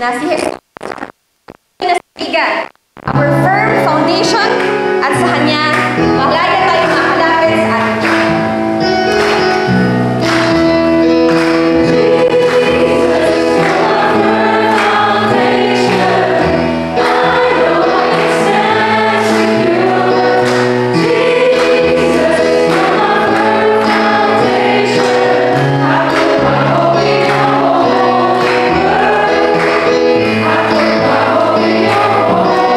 na si Jesus na sibigan, our firm foundation, at sa Kanya, malaya tayo makalapit sa ating I put my hope in your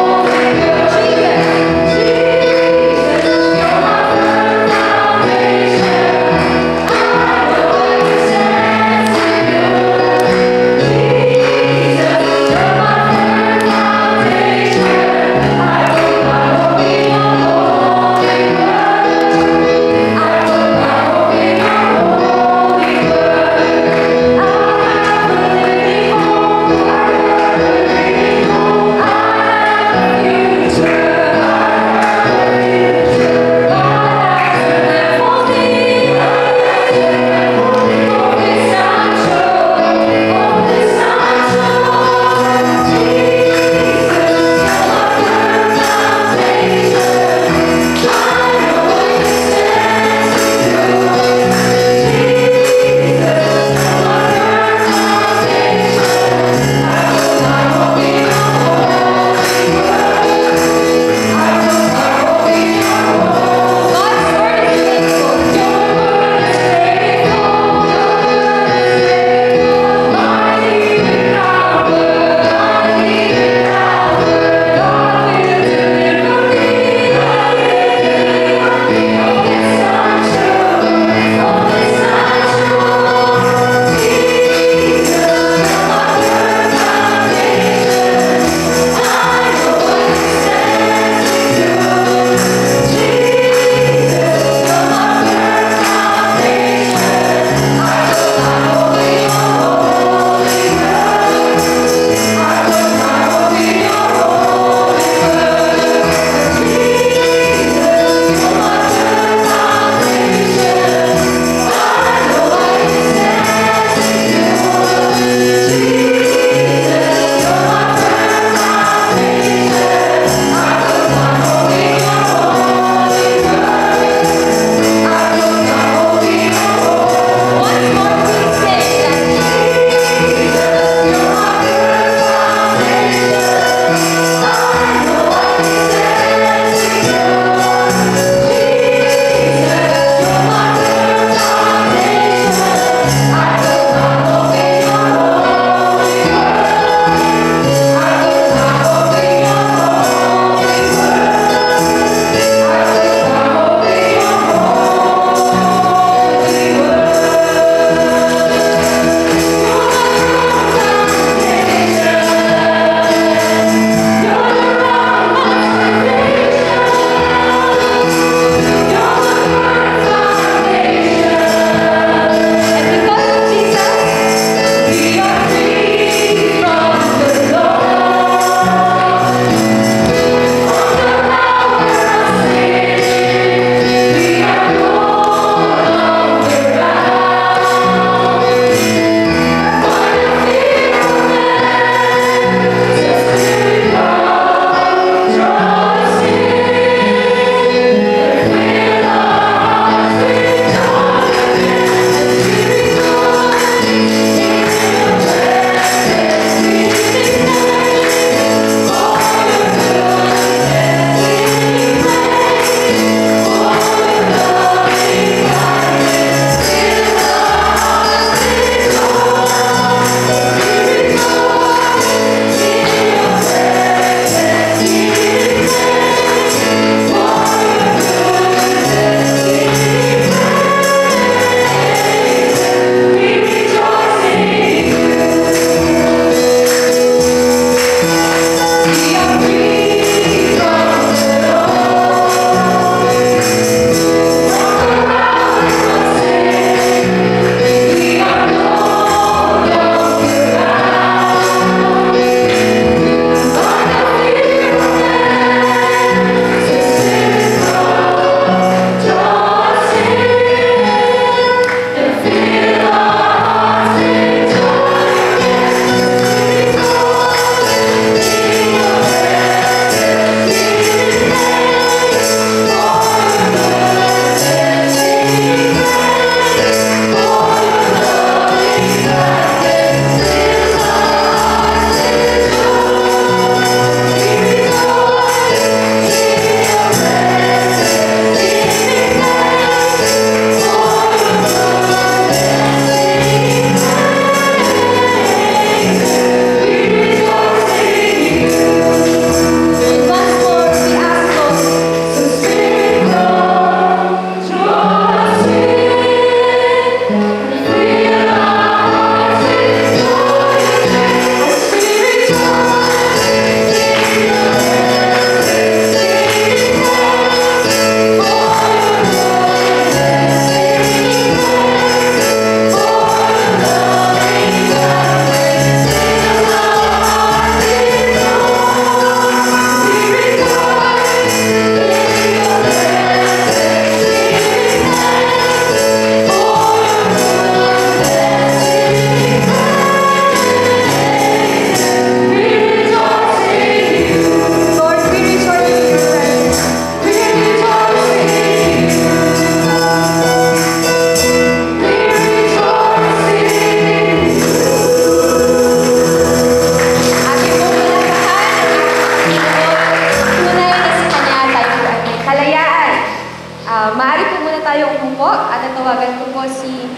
tatawagan ko po si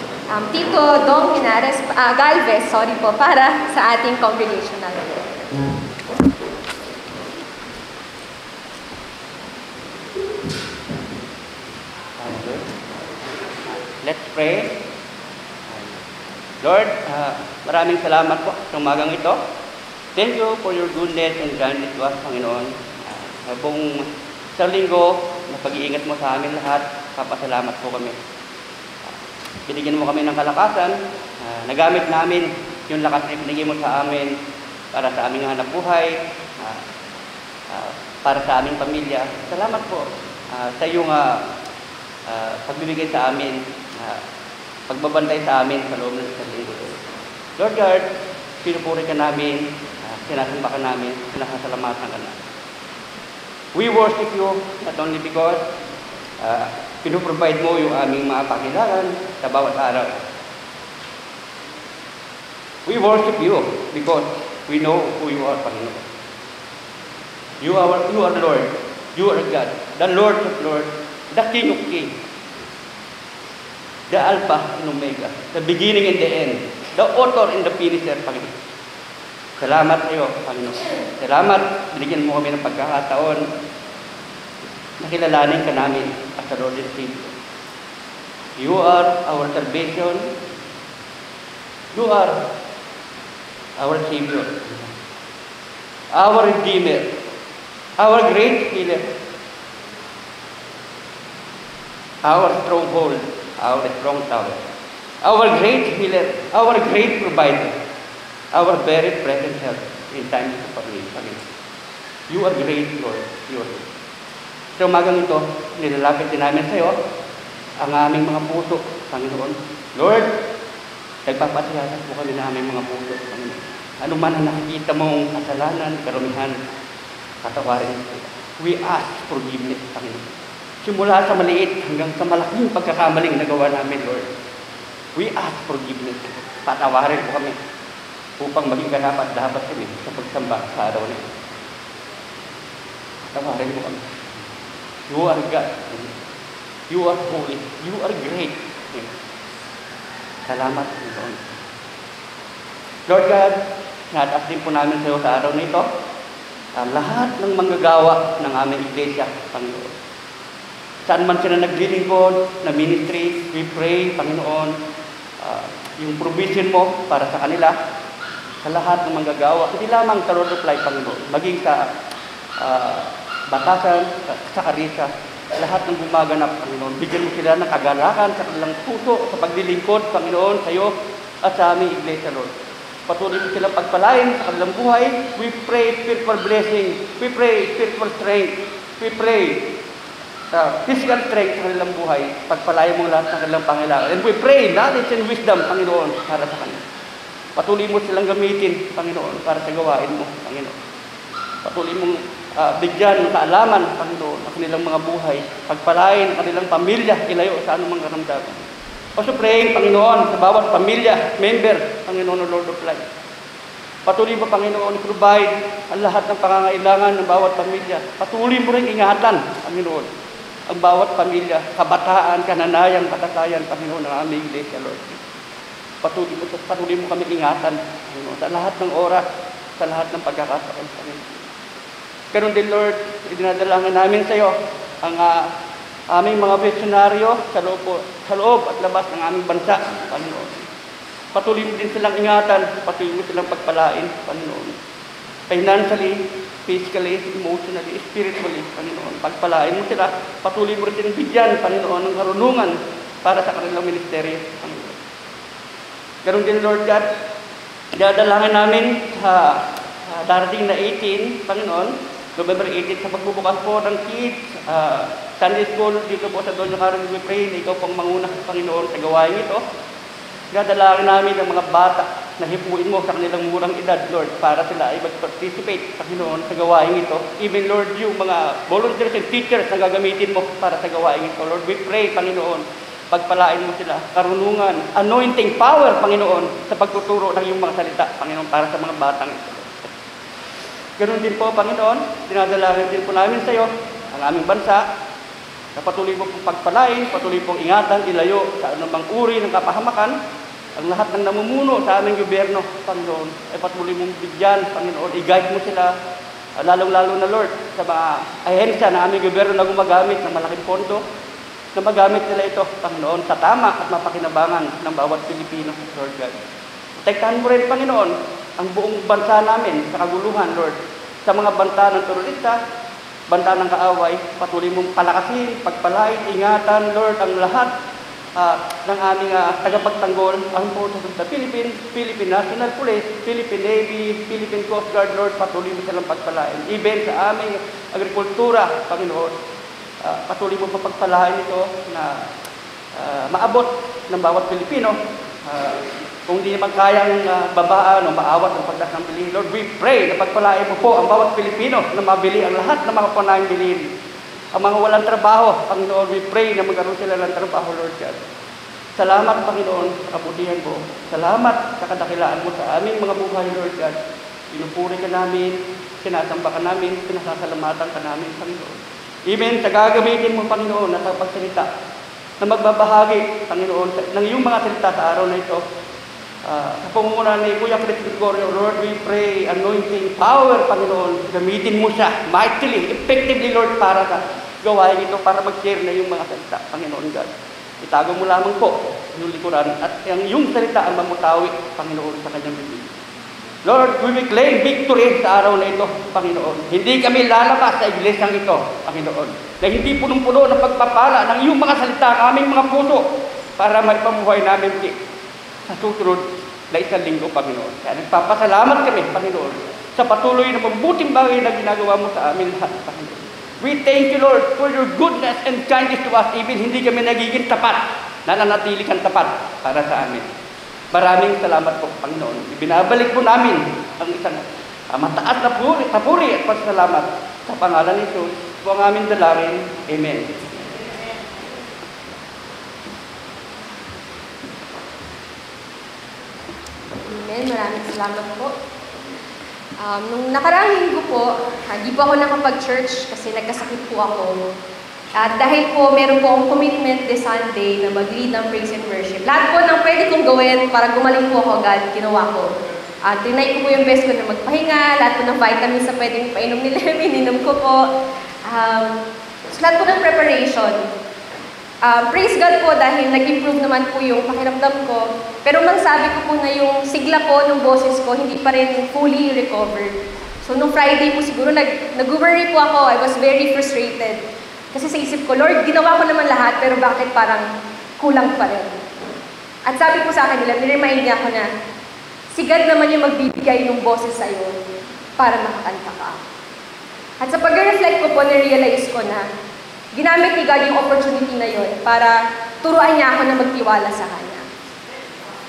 Tito Dong Galvez, para sa ating congregational prayer. Let's pray. Lord, maraming salamat po sa umagang ito. Thank you for your goodness and kindness to us, Panginoon. Buong sa linggo, na pag-iingat mo sa amin lahat, papasalamat po kami. Binigyan mo kami ng kalakasan, nagamit namin yung lakas na binigyan mo sa amin para sa aming hanap buhay, para sa aming pamilya. Salamat po sa iyong pagbibigay sa amin, pagbabantay sa amin sa loob ng isang linggo. Lord God, pinupuri ka namin, sinasamba ka namin, sinasasalamatan ka namin. We worship you not only because pinuprovide mo yung aming mga pangailangan sa bawat araw. We worship you because we know who you are, Panginoon. You are Lord. You are God, the Lord of Lords, the King of Kings, the Alpha and Omega, the beginning and the end, the author and the finisher, Panginoon. Salamat sa iyo, Panginoon. Salamat, binigyan mo kami ng pagkakataon na kilalanin ka namin as the Lord and Savior. You are our salvation. You are our Savior, our Redeemer, our great healer, our stronghold, our strong tower, our great healer, our great provider, our very present help in times of need. You are great, Lord. You are great. Sa umagang ito, nilalapit din namin sa iyo ang aming mga puso, Panginoon. Lord, nagpapasiyasat po kami na aming mga puso, Panginoon. Ano man ang nakikita mong kasalanan, karumihan, katawarin po. We ask forgiveness, Panginoon. Simula sa maliit hanggang sa malaking pagkakamaling nagawa namin, Lord. We ask forgiveness. Patawarin po kami upang maging dapat kami sa pagsamba sa araw na ito. Patawarin po kami. You are God. You are holy. You are great. Salamat, Panginoon. Lord God, nataas din po namin sa iyo sa araw na ito ang lahat ng manggagawa ng aming iglesia, Panginoon. Saan man sila naglilingkod na ministry, we pray, Panginoon, yung provision mo para sa kanila, sa lahat ng manggagawa, hindi lamang sa Lord of Life, Panginoon, maging sa batasan, sa karisa, lahat ng gumaganap, Panginoon. Bigyan mo sila ng kagalakan sa kanilang puso, sa paglilingkod, Panginoon, sa iyo at sa aming iglesia, Lord. Patuloy mo silang pagpalain sa kanilang buhay. We pray spiritual blessing. We pray spiritual strength. We pray physical strength sa kanilang buhay. Pagpalain mo lahat ng kanilang pangailangan. And we pray knowledge and wisdom, Panginoon, para sa kanila. Patuloy mo silang gamitin, Panginoon, para sa gawain mo, Panginoon. Patuloy mong bigyan ng kaalaman, Panginoon, ang kanilang mga buhay. Pagpalain ang kanilang pamilya, ilayo sa anumang karamdaman. Also praying, Panginoon, sa bawat pamilya, member, Panginoon, Lord of Life. Patuloy mo, Panginoon, provide ang lahat ng pangangailangan ng bawat pamilya. Patuloy mo rin ingatan, Panginoon, ang bawat pamilya, kabataan, kananayan, katatayan, Panginoon, ng aming iglesia, Lord. Patuloy mo kami ingatan, Panginoon, sa lahat ng oras, sa lahat ng pagkakataon, Panginoon. Ganun din, Lord, idinadalangin namin sa iyo ang aming mga misyonaryo sa loob at labas ng aming bansa, Panginoon. Patuloy mo din silang ingatan, patuloy mo silang pagpalain, Panginoon. Financially, physically, emotionally, spiritually, Panginoon. Pagpalain mo sila, patuloy mo rin silang bigyan, Panginoon, ng karunungan para sa kanilang ministeryo, Panginoon. Ganun din, Lord God, idadalangin namin sa darating na 18, Panginoon, November 18, sa pagbubukas po ng kids, Sunday School, dito po sa Doña Carmen, we pray na ikaw pang manguna, Panginoon, sa gawain ito. Dadalangin namin ang mga bata na hipuin mo sa kanilang murang edad, Lord, para sila ay mag-participate, Panginoon, sa gawain ito. Even, Lord, yung mga volunteers and teachers na gagamitin mo para sa gawain ito. Lord, we pray, Panginoon, pagpalain mo sila, karunungan, anointing power, Panginoon, sa pagtuturo ng iyong mga salita, Panginoon, para sa mga batang ito. Ganun din po, Panginoon, dinadalangin din po namin sa iyo ang aming bansa. Na patuloy mo pong pagpalain, patuloy pong ingatan, ilayo sa anumang uri ng kapahamakan, ang lahat ng namumuno sa aming gobyerno, Panginoon, ay patuloy mong bigyan, Panginoon, i-guide mo sila, lalong-lalo na Lord, sa mga ahensya na aming gobyerno na gumagamit ng malaking pondo, na magamit nila ito, Panginoon, sa tama at mapakinabangan ng bawat Pilipino, Lord God. Protektahan mo rin, Panginoon, ang buong bansa namin sa kaguluhan, Lord, sa mga banta ng terorista, banta ng kaaway, patuloy mong palakasin, pagpalain, ingatan, Lord, ang lahat ng aming tagapagtanggol, ang Forces of the Philippines, Philippine National Police, Philippine Navy, Philippine Coast Guard, Lord, patuloy mo silang pagpalain. Even sa aming agrikultura, Panginoon, patuloy mo papagpalain ito na maabot ng bawat Pilipino. Kung di naman kayang babaan o maawat ang pagdas ng bilihin, Lord, we pray na pagpalain mo po ang bawat Pilipino na mabili ang lahat ng mga panahing bilihin. Ang mga walang trabaho, Panginoon, we pray na magkaroon sila ng trabaho, Lord God. Salamat, Panginoon, sa kabutihan mo. Salamat sa kadakilaan mo sa aming mga buhay, Lord God. Pinupuri ka namin, sinasamba ka namin, pinasasalamatan ka namin, Panginoon. Even sa gagamitin mo, Panginoon, na sa pagsalita, na magbabahagi, Panginoon, ng iyong mga salita sa araw na ito. Sa pangunguna ni Kuya Chris Gregorio, Lord, we pray, anointing power, Panginoon, gamitin mo siya mightily, effectively, Lord, para sa gawain ito, para mag-share na yung mga salita, Panginoon God. Itago mo lamang po yung likuran at yung salita ang mamutawi, Panginoon, sa kanyang bibig. Lord, we will claim victory sa araw na ito, Panginoon. Hindi kami lalabas sa iglesyang ito, Panginoon, na hindi punong-puno ng pagpapala ng iyong mga salita, ang aming mga puso, para may pamuhay namin sa susunod na isang linggo, Panginoon. Kaya nagpapasalamat kami, Panginoon, sa patuloy na mabuting bagay na ginagawa mo sa amin lahat, Panginoon. We thank you, Lord, for your goodness and kindness to us. Even hindi kami nagiging tapat, nananatili kang tapat para sa amin. Maraming salamat po, Panginoon. Ibinabalik po namin ang isang mataas na papuri at pasalamat sa pangalan ni Jesus. Po ang aming dalangin. Amen. Amen. Maraming salamat po. Nung nakaraang linggo po, hindi po ako nakapag-church kasi nagkasakit po ako. At dahil po meron po akong commitment this Sunday na mag-lead ng praise and worship. Lahat po ng pwede kong gawin para gumaling po ako agad, ginawa ko. Trinay ko po yung best ko na magpahinga, lahat po ng vitamins na pwedeng painom nila, ininom ko po. So lahat po ng preparation. Praise God po dahil nag-improve naman po yung pakiramdam ko. Pero masabi ko po na yung sigla po ng boses ko hindi pa rin fully recovered. So nung Friday po siguro nag-worry po ako. I was very frustrated. Kasi sa isip ko, Lord, ginawa ko naman lahat pero bakit parang kulang pa rin? At sabi po sa akin nila, niremind niya ako na si God naman yung magbibigay ng boses sa'yo para makakanta ka. At sa pag-reflect ko po, na-realize ko na ginamit ni God yung opportunity na yun para turuan niya ako na magtiwala sa Kanya.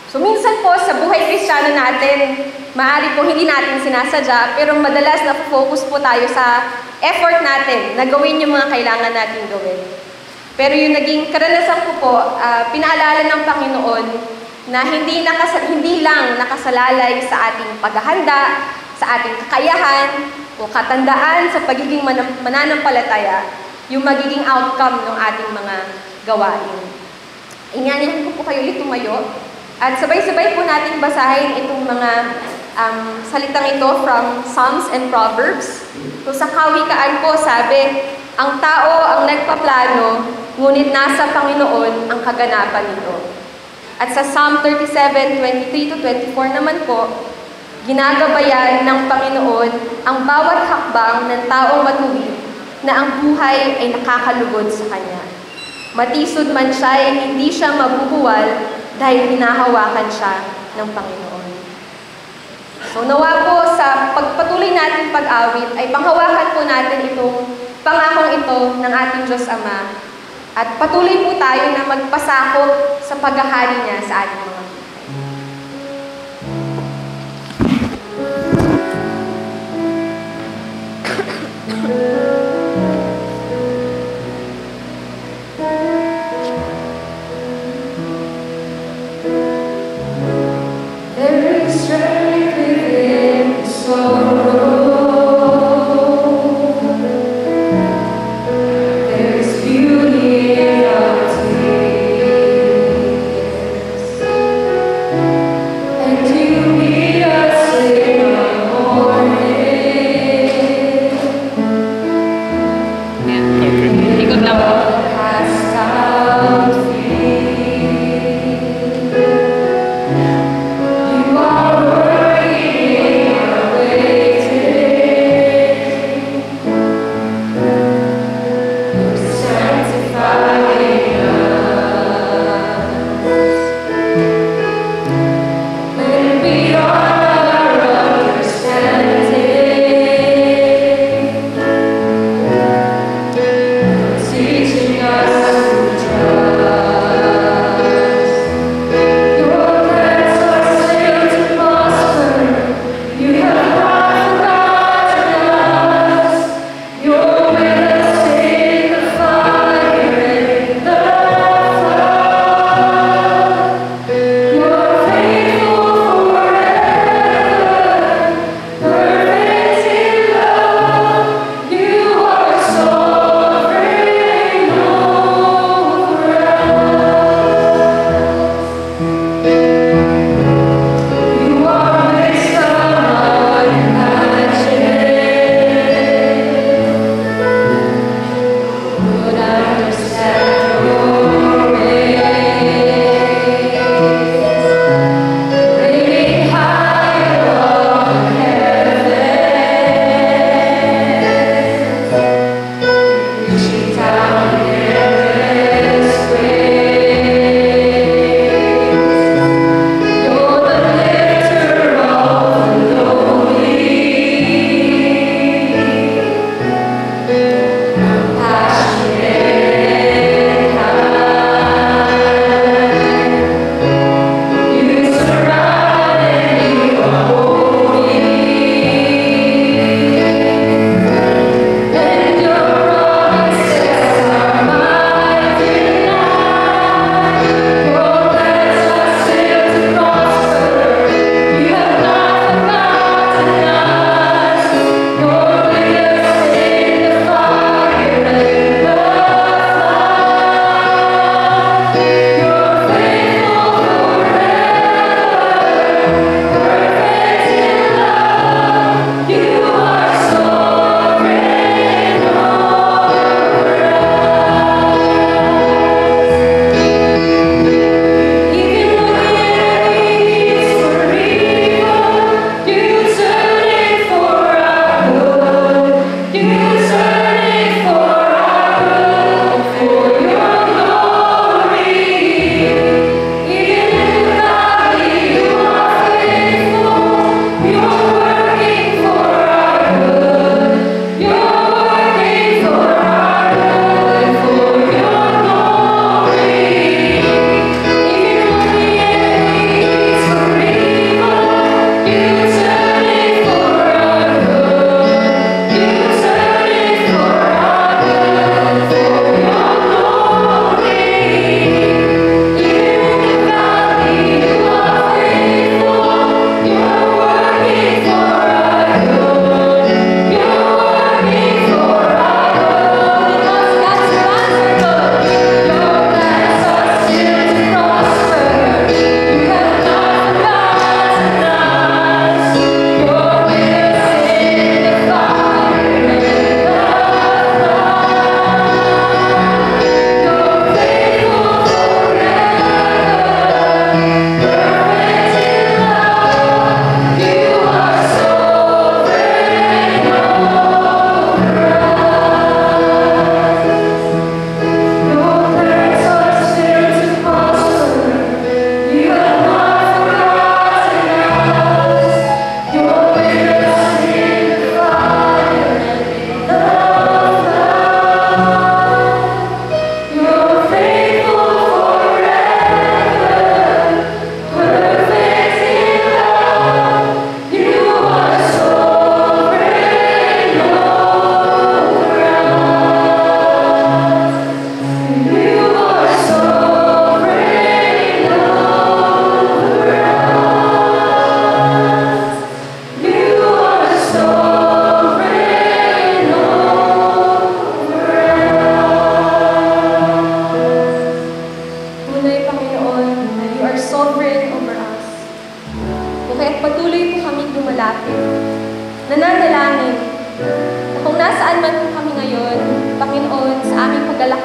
So minsan po sa buhay Kristiyano natin, maaari po hindi natin sinasadya, pero madalas na-focus po tayo sa effort natin na gawin yung mga kailangan natin gawin. Pero yung naging karanasan ko po, pinaalala ng Panginoon na hindi lang nakasalalay sa ating paghahanda, sa ating kakayahan, o katandaan sa pagiging mananampalataya, yung magiging outcome ng ating mga gawain. Inyanyahan ko po kayo ulit tumayo. At sabay-sabay po natin basahin itong mga salitang ito from Psalms and Proverbs. So sa kawikaan po sabi, ang tao ang nagpaplano, ngunit nasa Panginoon ang kaganapan nito. At sa Psalm 37:23-24 naman po, ginagabayan ng Panginoon ang bawat hakbang ng taong matuwid na ang buhay ay nakakalugod sa Kanya. Matisod man siya ay hindi siya mabubuwal dahil hinahawakan siya ng Panginoon. So nawa po sa pagpatuloy natin pag-awit ay panghawakan po natin itong pangakong ito ng ating Diyos Ama at patuloy po tayo na magpasakop sa paghahari niya sa ating mga buhay. There's beauty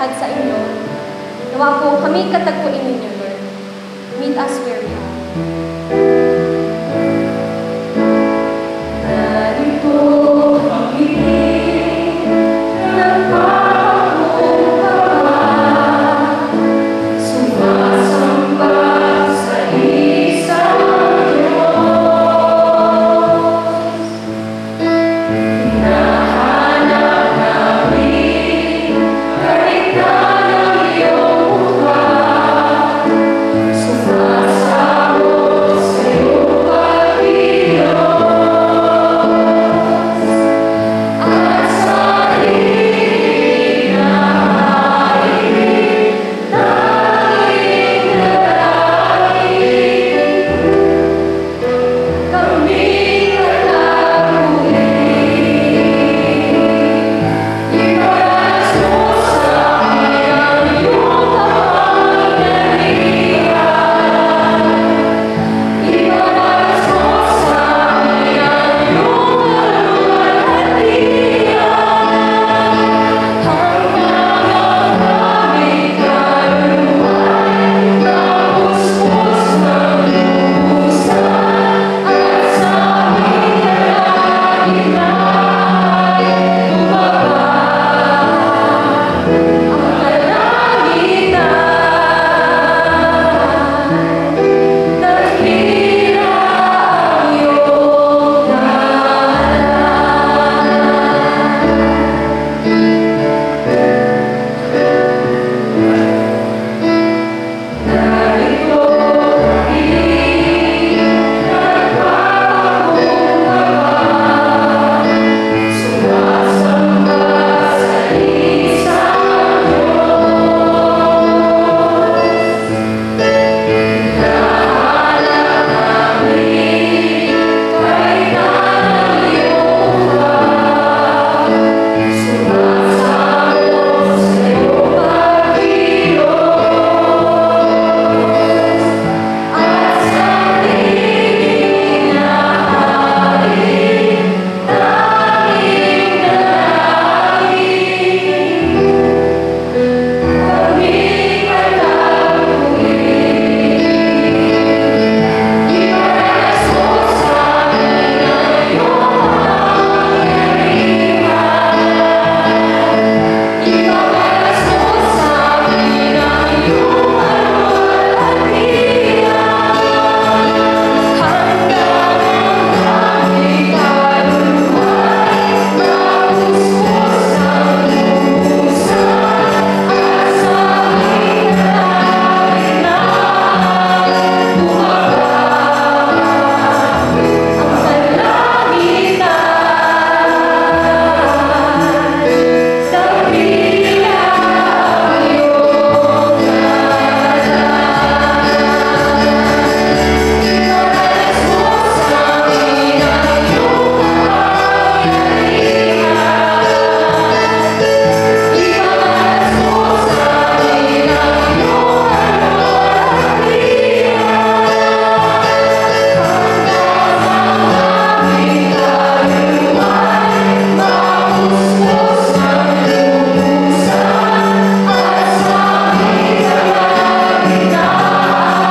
lahat sa inyo. Nawa po kami katagpuin ninyo, Lord. Meet us where we are. Narito kami, nagpapakungkaba, sumasamba sa isang Diyos. Hinahanap namin kahit na ng iyong mukha, sumasabot sa iyong pag-ibig. At sa hinahain, tanging nalain, kami kalabuin. Iparas mo sa amin ang iyong kapangyarihan. Iparas mo sa amin ang iyong kaluwalhatian. Hanggang ang aming kaluluwa'y mapuspos ng lubusan. At sa aming kalangitan bumaba ang kalangitan. Dakila ang iyong narito kami, nagpapakungkaba, sumasamba sa isang Diyos. Hinahanap namin kahit na ng iyong mukha, sumasabot sa iyong pag-ilos. At sa hinahain, tanging nalain, kami kalabuin. Iparas mo sa amin ang iyong kapangyarihan. Iparas mo sa amin ang iyong kaluwalhatian. Hanggang ang aming kaluluwa'y mapuspos ng lubusan. At sa aming kalangitan bumaba ang kalangitan. Dakila ang iyong Iparas mo sa amin ang iyong kapangyarihan. Iparas mo sa amin ang iyong kaluwalhatian. Hanggang ang aming kaluluwa'y mapuspos ng lubusan. At sa aming kalangitan bumaba ang kalangitan.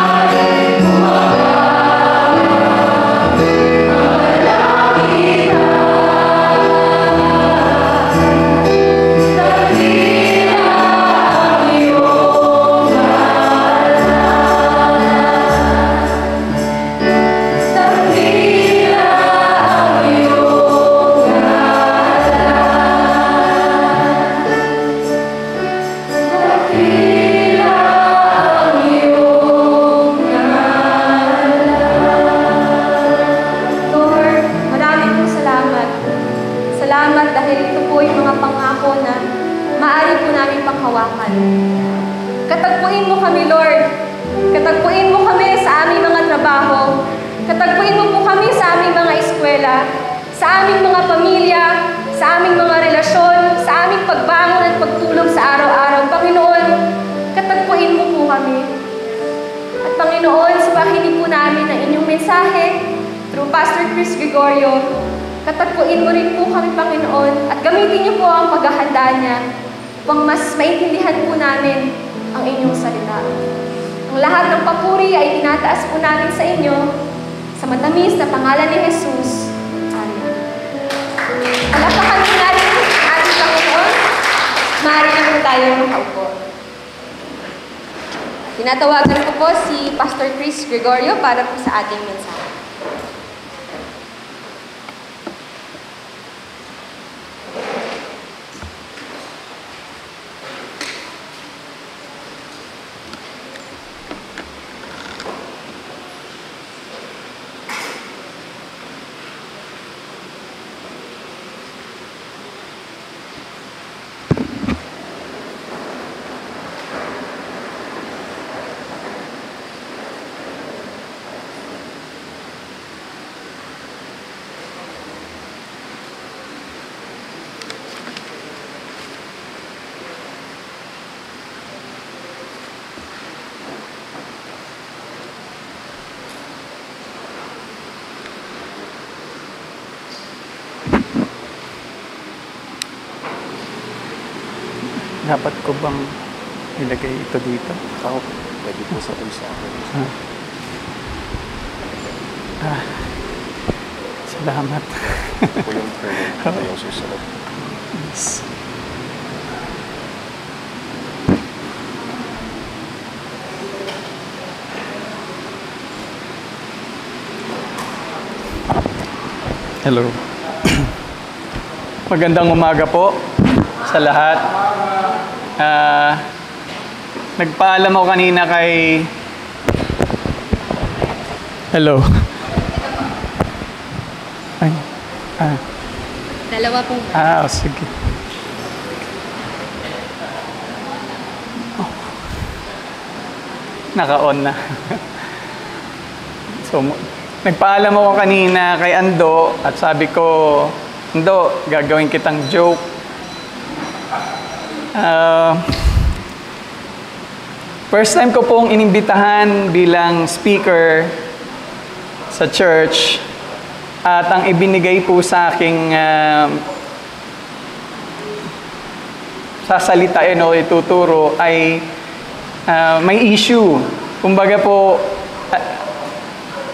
Dakila ang iyong dakila ang iyong dakila ang iyong Lord, maraming pong salamat. Salamat dahil ito po yung mga pangako na maaari po namin panghawakan. Katagpuin mo kami, Lord. Katagpuin mo kami sa aming mga trabaho. Katagpuin mo po kami sa aming mga eskwela, sa aming mga pamilya, sa aming mga relasyon, sa aming pagbangon at pagtulog sa araw-araw. Panginoon, katagpuin mo po kami. At Panginoon, sa pakinig po namin ng inyong mensahe through Pastor Chris Gregorio, katagpuin mo rin po kami, Panginoon, at gamitin niyo po ang paghahanda niya upang mas maintindihan po namin ang inyong salita. Ang lahat ng papuri ay tinataas po namin sa inyo sa matamis na pangalan ni Jesus. Amen. Palakpakan po natin ang ating Panginoon. Maaari na po tayo makaupo. Tinatawagan ko po si Pastor Chris Gregorio para po sa ating mensahe. Dapat ko bang ilagay ito dito? Ako, pwede po sa akin. Salamat. Ito po yung prayer. Ito yung susunod. Yes. Hello. Magandang umaga po sa lahat. Nagpaalam ako kanina kay... Hello. Ay. Dalawa po. Sige. Oh. Naka-on na. So, nagpaalam ako kanina kay Ando at sabi ko, Ando, gagawin kitang joke. First time ko pong inimbitahan bilang speaker sa church at ang ibinigay po sa aking sasalitain o ituturo ay may issue. Kumbaga po,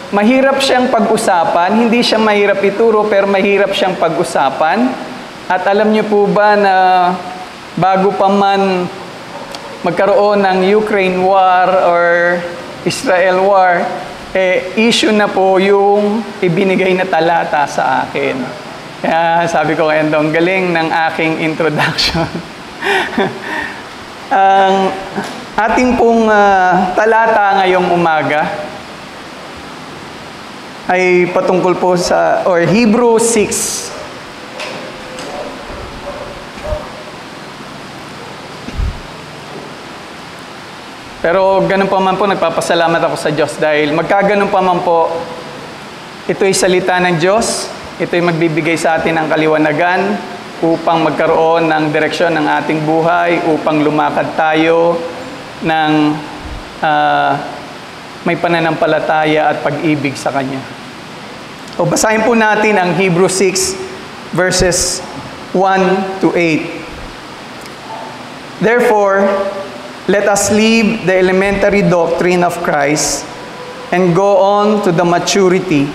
mahirap siyang pag-usapan, hindi siya mahirap ituro pero mahirap siyang pag-usapan. At alam niyo po ba na bago pa man magkaroon ng Ukraine war or Israel war, issue na po yung ibinigay na talata sa akin. Kaya sabi ko kay Ando, ang galing ng aking introduction. Ang ating pong talata ngayong umaga ay patungkol po sa, or Hebrew 6. Pero ganun pa man po, nagpapasalamat ako sa Diyos dahil magkaganon pa man po, ito'y salita ng Diyos, ito'y magbibigay sa atin ng kaliwanagan upang magkaroon ng direksyon ng ating buhay, upang lumakad tayo ng may pananampalataya at pag-ibig sa Kanya. O basahin po natin ang Hebrew 6 verses 1 to 8. Therefore, let us leave the elementary doctrine of Christ and go on to the maturity,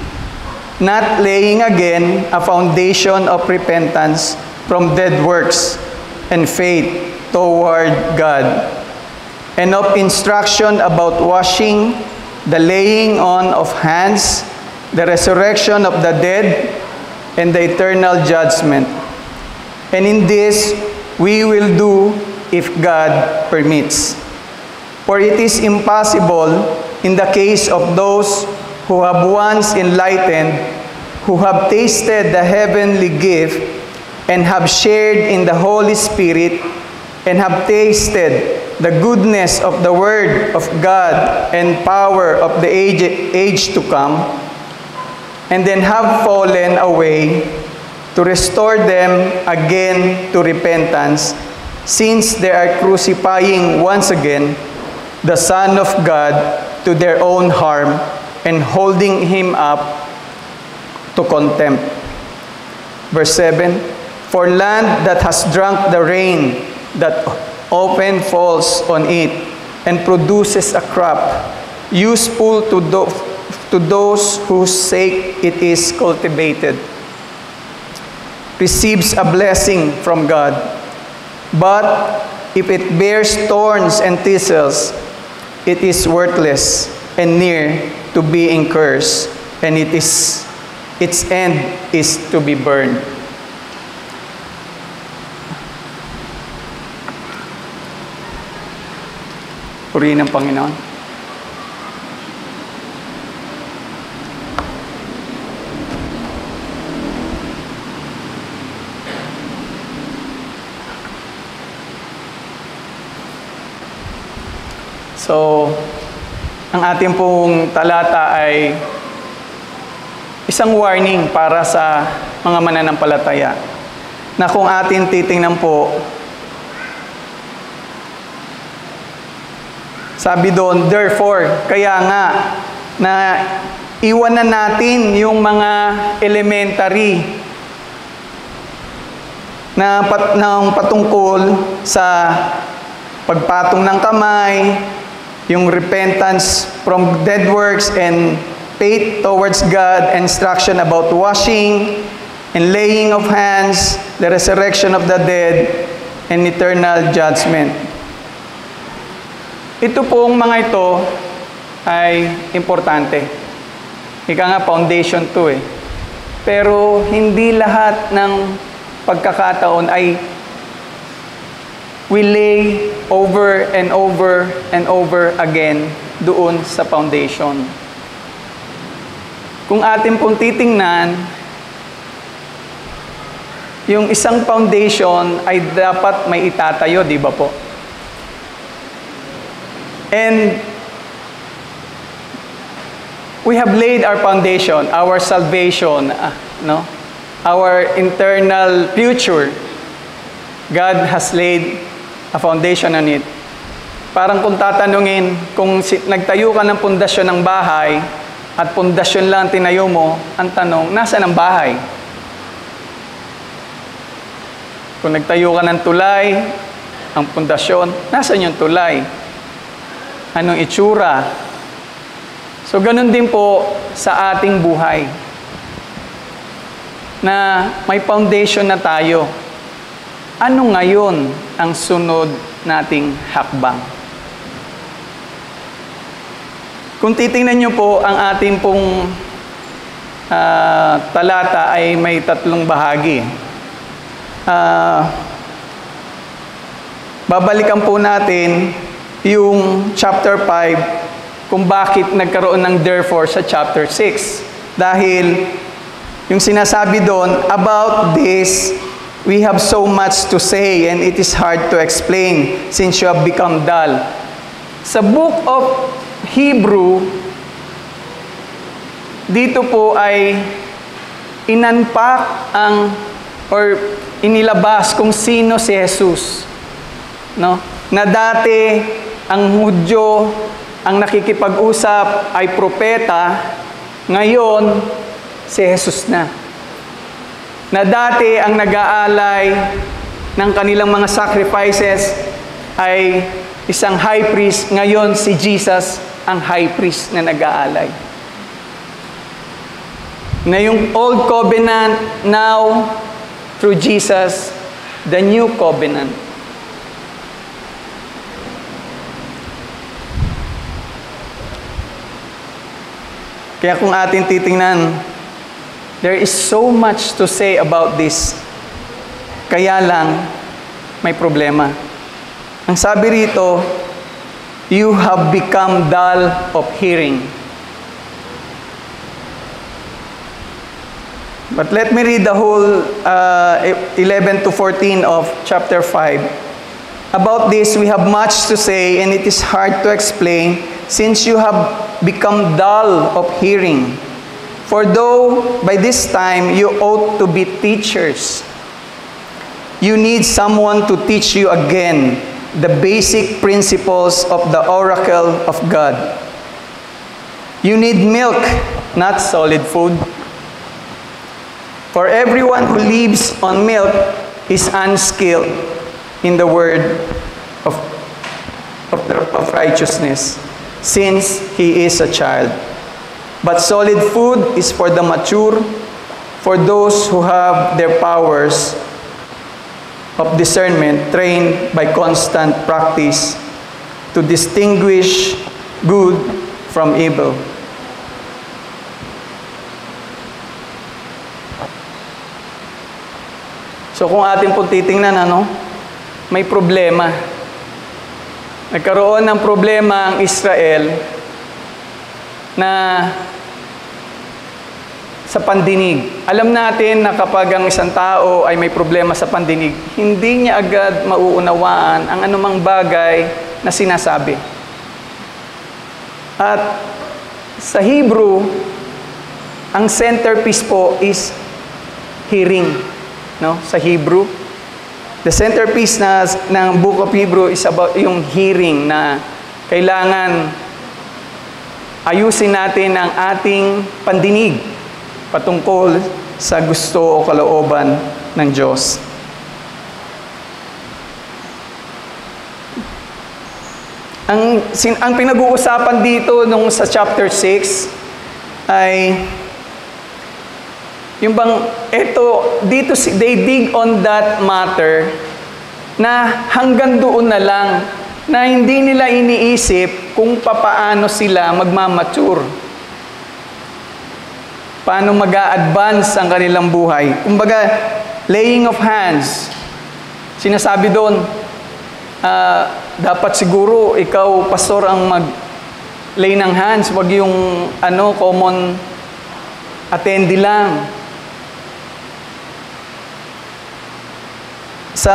not laying again a foundation of repentance from dead works and faith toward God, and of instruction about washing, the laying on of hands, the resurrection of the dead, and the eternal judgment. And in this we will do if God permits. For it is impossible in the case of those who have once enlightened, who have tasted the heavenly gift, and have shared in the Holy Spirit, and have tasted the goodness of the Word of God and power of the age to come, and then have fallen away, to restore them again to repentance, since they are crucifying once again the Son of God to their own harm and holding Him up to contempt. Verse 7, for land that has drunk the rain that often falls on it and produces a crop useful to those whose sake it is cultivated, receives a blessing from God. But if it bears thorns and thistles, it is worthless and near to being cursed, and its end is to be burned. Purihin ang Panginoon. So, ang ating pong talata ay isang warning para sa mga mananampalataya na kung atin titingnan po, sabi doon, therefore, kaya nga, na iwanan natin yung mga elementary na patungkol sa pagpatong ng kamay, yung repentance from dead works and faith towards God, instruction about washing and laying of hands, the resurrection of the dead, and eternal judgment. Ito pong mga ito ay importante. Ika nga, foundation to eh. Pero hindi lahat ng pagkakataon ay we lay over and over and over again doon sa foundation. Kung atin pong titingnan, yung isang foundation ay dapat may itatayo, di ba po? And we have laid our foundation, our salvation, our internal future. God has laid a foundation on it. Parang kung tatanungin, kung nagtayo ka ng pundasyon ng bahay at pundasyon lang tinayo mo, ang tanong, nasaan ang bahay? Kung nagtayo ka ng tulay, ang pundasyon, nasaan yung tulay? Anong itsura? So, ganun din po sa ating buhay. Na may foundation na tayo. Ano ngayon ang sunod nating hakbang? Kung titingnan niyo po, ang ating pong talata ay may 3 bahagi. Babalikan po natin yung chapter 5 kung bakit nagkaroon ng therefore sa chapter 6. Dahil yung sinasabi doon, about this, we have so much to say and it is hard to explain since you have become dull. Sa book of Hebrew, dito po ay inunpack or inilabas kung sino si Jesus. No? Na dati ang Hudyo ang nakikipag-usap ay propeta, ngayon si Jesus na. Na dati ang nag-aalay ng kanilang mga sacrifices ay isang high priest, ngayon si Jesus ang high priest na nag-aalay. Na yung old covenant, now through Jesus, the new covenant. Kaya kung atin titingnan, there is so much to say about this. Kaya lang, may problema. Ang sabi rito, you have become dull of hearing. But let me read the whole 11 to 14 of chapter 5. About this, we have much to say, and it is hard to explain, since you have become dull of hearing. For though by this time you ought to be teachers, you need someone to teach you again the basic principles of the oracle of God. You need milk, not solid food. For everyone who lives on milk is unskilled in the word of righteousness, since he is a child. But solid food is for the mature, for those who have their powers of discernment trained by constant practice to distinguish good from evil. So kung atin po titingnan, may problema. Nagkaroon ng problema ang Israel na sa pandinig. Alam natin na kapag ang isang tao ay may problema sa pandinig, hindi niya agad mauunawaan ang anumang bagay na sinasabi. At sa Hebrew, ang centerpiece po is hearing. No? Sa Hebrew, the centerpiece ng Book of Hebrew is about yung hearing, na kailangan ayusin natin ang ating pandinig patungkol sa gusto o kalooban ng Diyos. Ang pinag-uusapan dito nung sa chapter 6 ay yung bang dito they dig on that matter na hanggang doon na lang, na hindi nila iniisip kung papaano sila magmamature. Paano mag-a-advance ang kanilang buhay. Kumbaga, laying of hands. Sinasabi doon, dapat siguro ikaw, pastor, ang mag-lay ng hands. Wag yung common attendee lang. Sa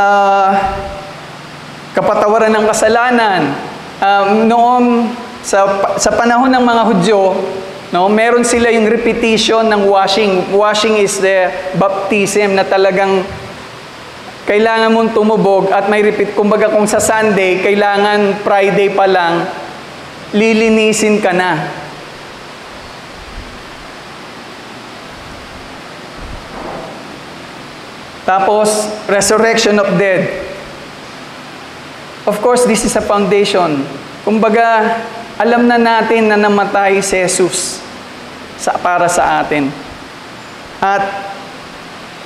kapatawaran ng kasalanan, noon sa panahon ng mga Hudyo, meron sila yung repetition ng washing. Washing is the baptism na talagang kailangan mong tumubog at may repeat. Kumbaga kung sa Sunday, kailangan Friday pa lang, lilinisin ka na. Tapos, resurrection of dead. Of course, this is a foundation. Kumbaga, alam na natin na namatay si Jesus para sa atin. At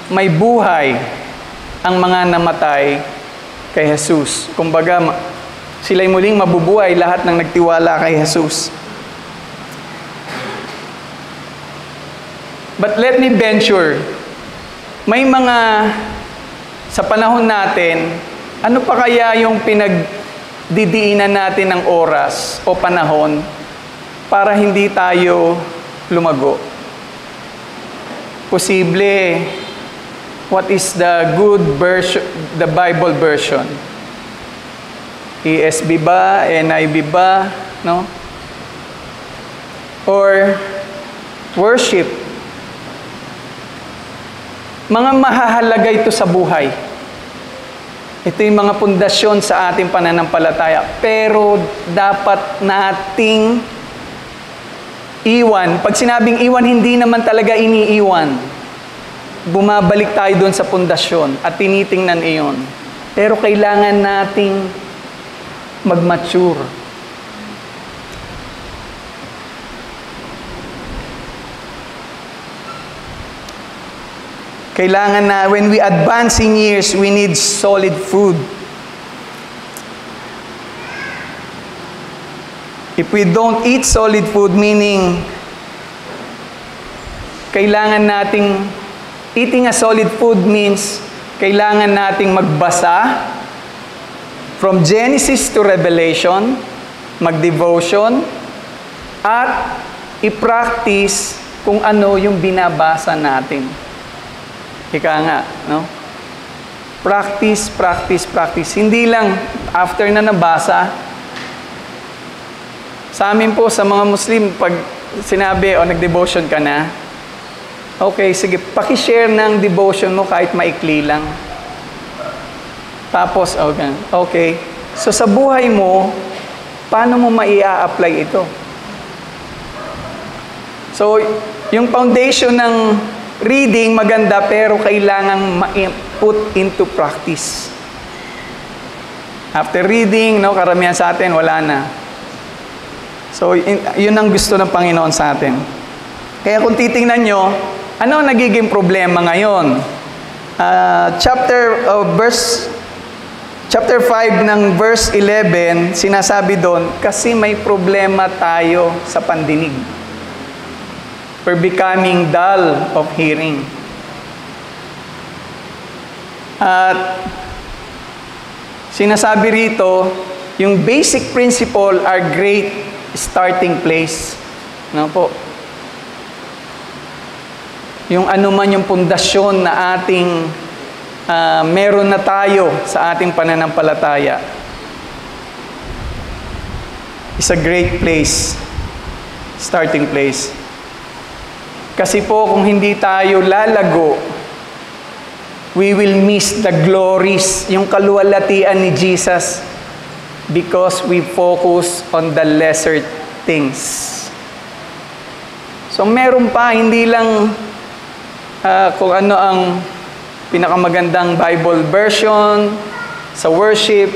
may buhay ang mga namatay kay Jesus. Kumbaga, sila'y muling mabubuhay, lahat ng nagtiwala kay Jesus. But let me venture, may mga sa panahon natin, ano pa kaya yung pinagdidiinan natin ng oras o panahon para hindi tayo lumago? Posible, what is the good version, the Bible version? ESV ba? NIV ba? No? Or worship? Mga mahahalaga ito sa buhay. Ito yung mga pundasyon sa ating pananampalataya. Pero dapat nating iwan. Pag sinabing iwan, hindi naman talaga iniiwan. Bumabalik tayo doon sa pundasyon at tinitingnan iyon. Pero kailangan nating mag-mature. Kailangan na, when we advance in years, we need solid food. If we don't eat solid food, meaning, kailangan nating, eating a solid food means, kailangan nating magbasa, from Genesis to Revelation, mag-devotion, at i-practice kung ano yung binabasa natin. Ika nga, no? Practice, practice, practice. Hindi lang after na nabasa. Sa amin po, sa mga Muslim, pag sinabi, nag-devotion ka na, okay, sige, pakishare ng devotion mo kahit maikli lang. Tapos, okay. So sa buhay mo, paano mo maia-apply ito? So, yung foundation ng reading, maganda, pero kailangang ma-put into practice. After reading, no, karamihan sa atin, wala na. So, yun ang gusto ng Panginoon sa atin. Kaya kung titingnan nyo, ano ang nagiging problema ngayon? Chapter 5 ng verse 11, sinasabi doon, kasi may problema tayo sa pandinig. We're becoming dull of hearing. At sinasabi rito, yung basic principle are great starting place. Ano po? Yung anuman yung pundasyon na ating meron na tayo sa ating pananampalataya is a great place, starting place. Kasi po kung hindi tayo lalago, we will miss the glories, yung kaluwalhatian ni Jesus because we focus on the lesser things. So meron pa, hindi lang kung ano ang pinakamagandang Bible version sa worship.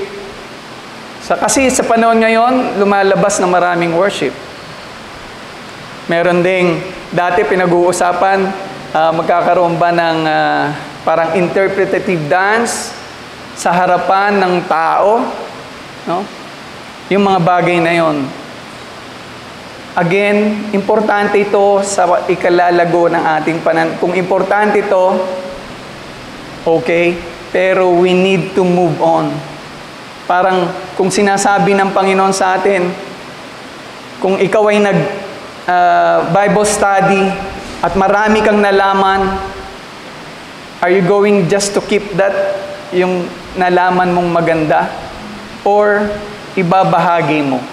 Kasi sa panahon ngayon, lumalabas na maraming worship. Meron ding, dati pinag-uusapan, magkakaroon ba ng parang interpretative dance sa harapan ng tao, no? Yung mga bagay na yon. Again, importante ito sa ikalalago ng ating kung importante ito, okay, pero we need to move on. Parang kung sinasabi ng Panginoon sa atin, kung ikaw ay Bible study at marami kang nalaman, are you going just to keep that, yung nalaman mong maganda? Or ibabahagi mo?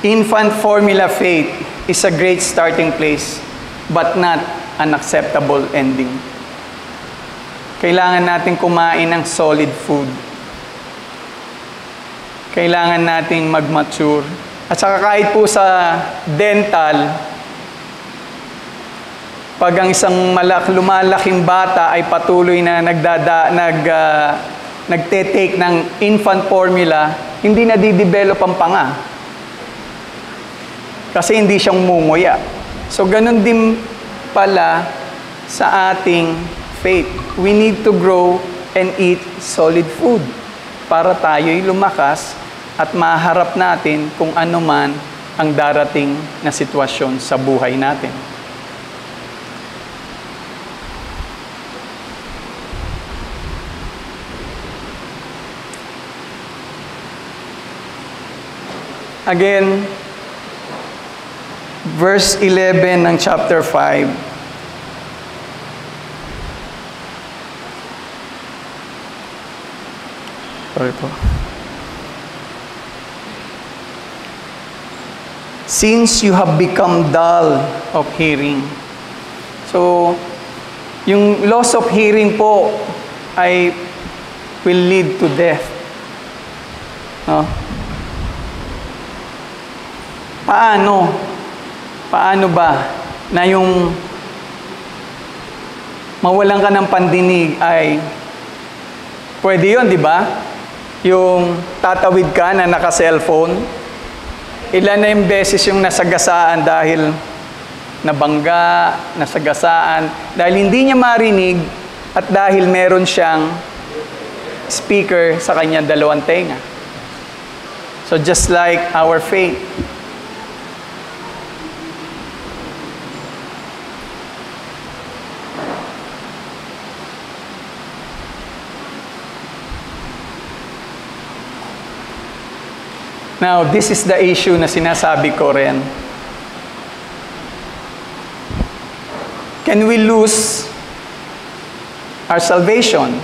Infant formula faith is a great starting place, but not an acceptable ending. Kailangan natin kumain ng solid food. Kailangan nating mag-mature. At saka kahit po sa dental, pag ang isang lumalaking bata ay patuloy na nagte-take ng infant formula, hindi na di-develop ang panga. Kasi hindi siyang munguya. So, ganun din pala sa ating faith. We need to grow and eat solid food para tayo'y lumakas at maharap natin kung ano man ang darating na sitwasyon sa buhay natin. Again, verse 11 ng chapter 5. Sorry po. Since you have become dull of hearing. So, yung loss of hearing po ay will lead to death. No? Paano ba na yung mawalan ka ng pandinig ay pwede yun, di ba? Yung tatawid ka na naka-cellphone, ilan na yung beses yung nasagasaan dahil nabangga, nasagasaan, dahil hindi niya marinig at dahil meron siyang speaker sa kanyang dalawang tenga. So just like our faith. Now, this is the issue na sinasabi ko rin. Can we lose our salvation?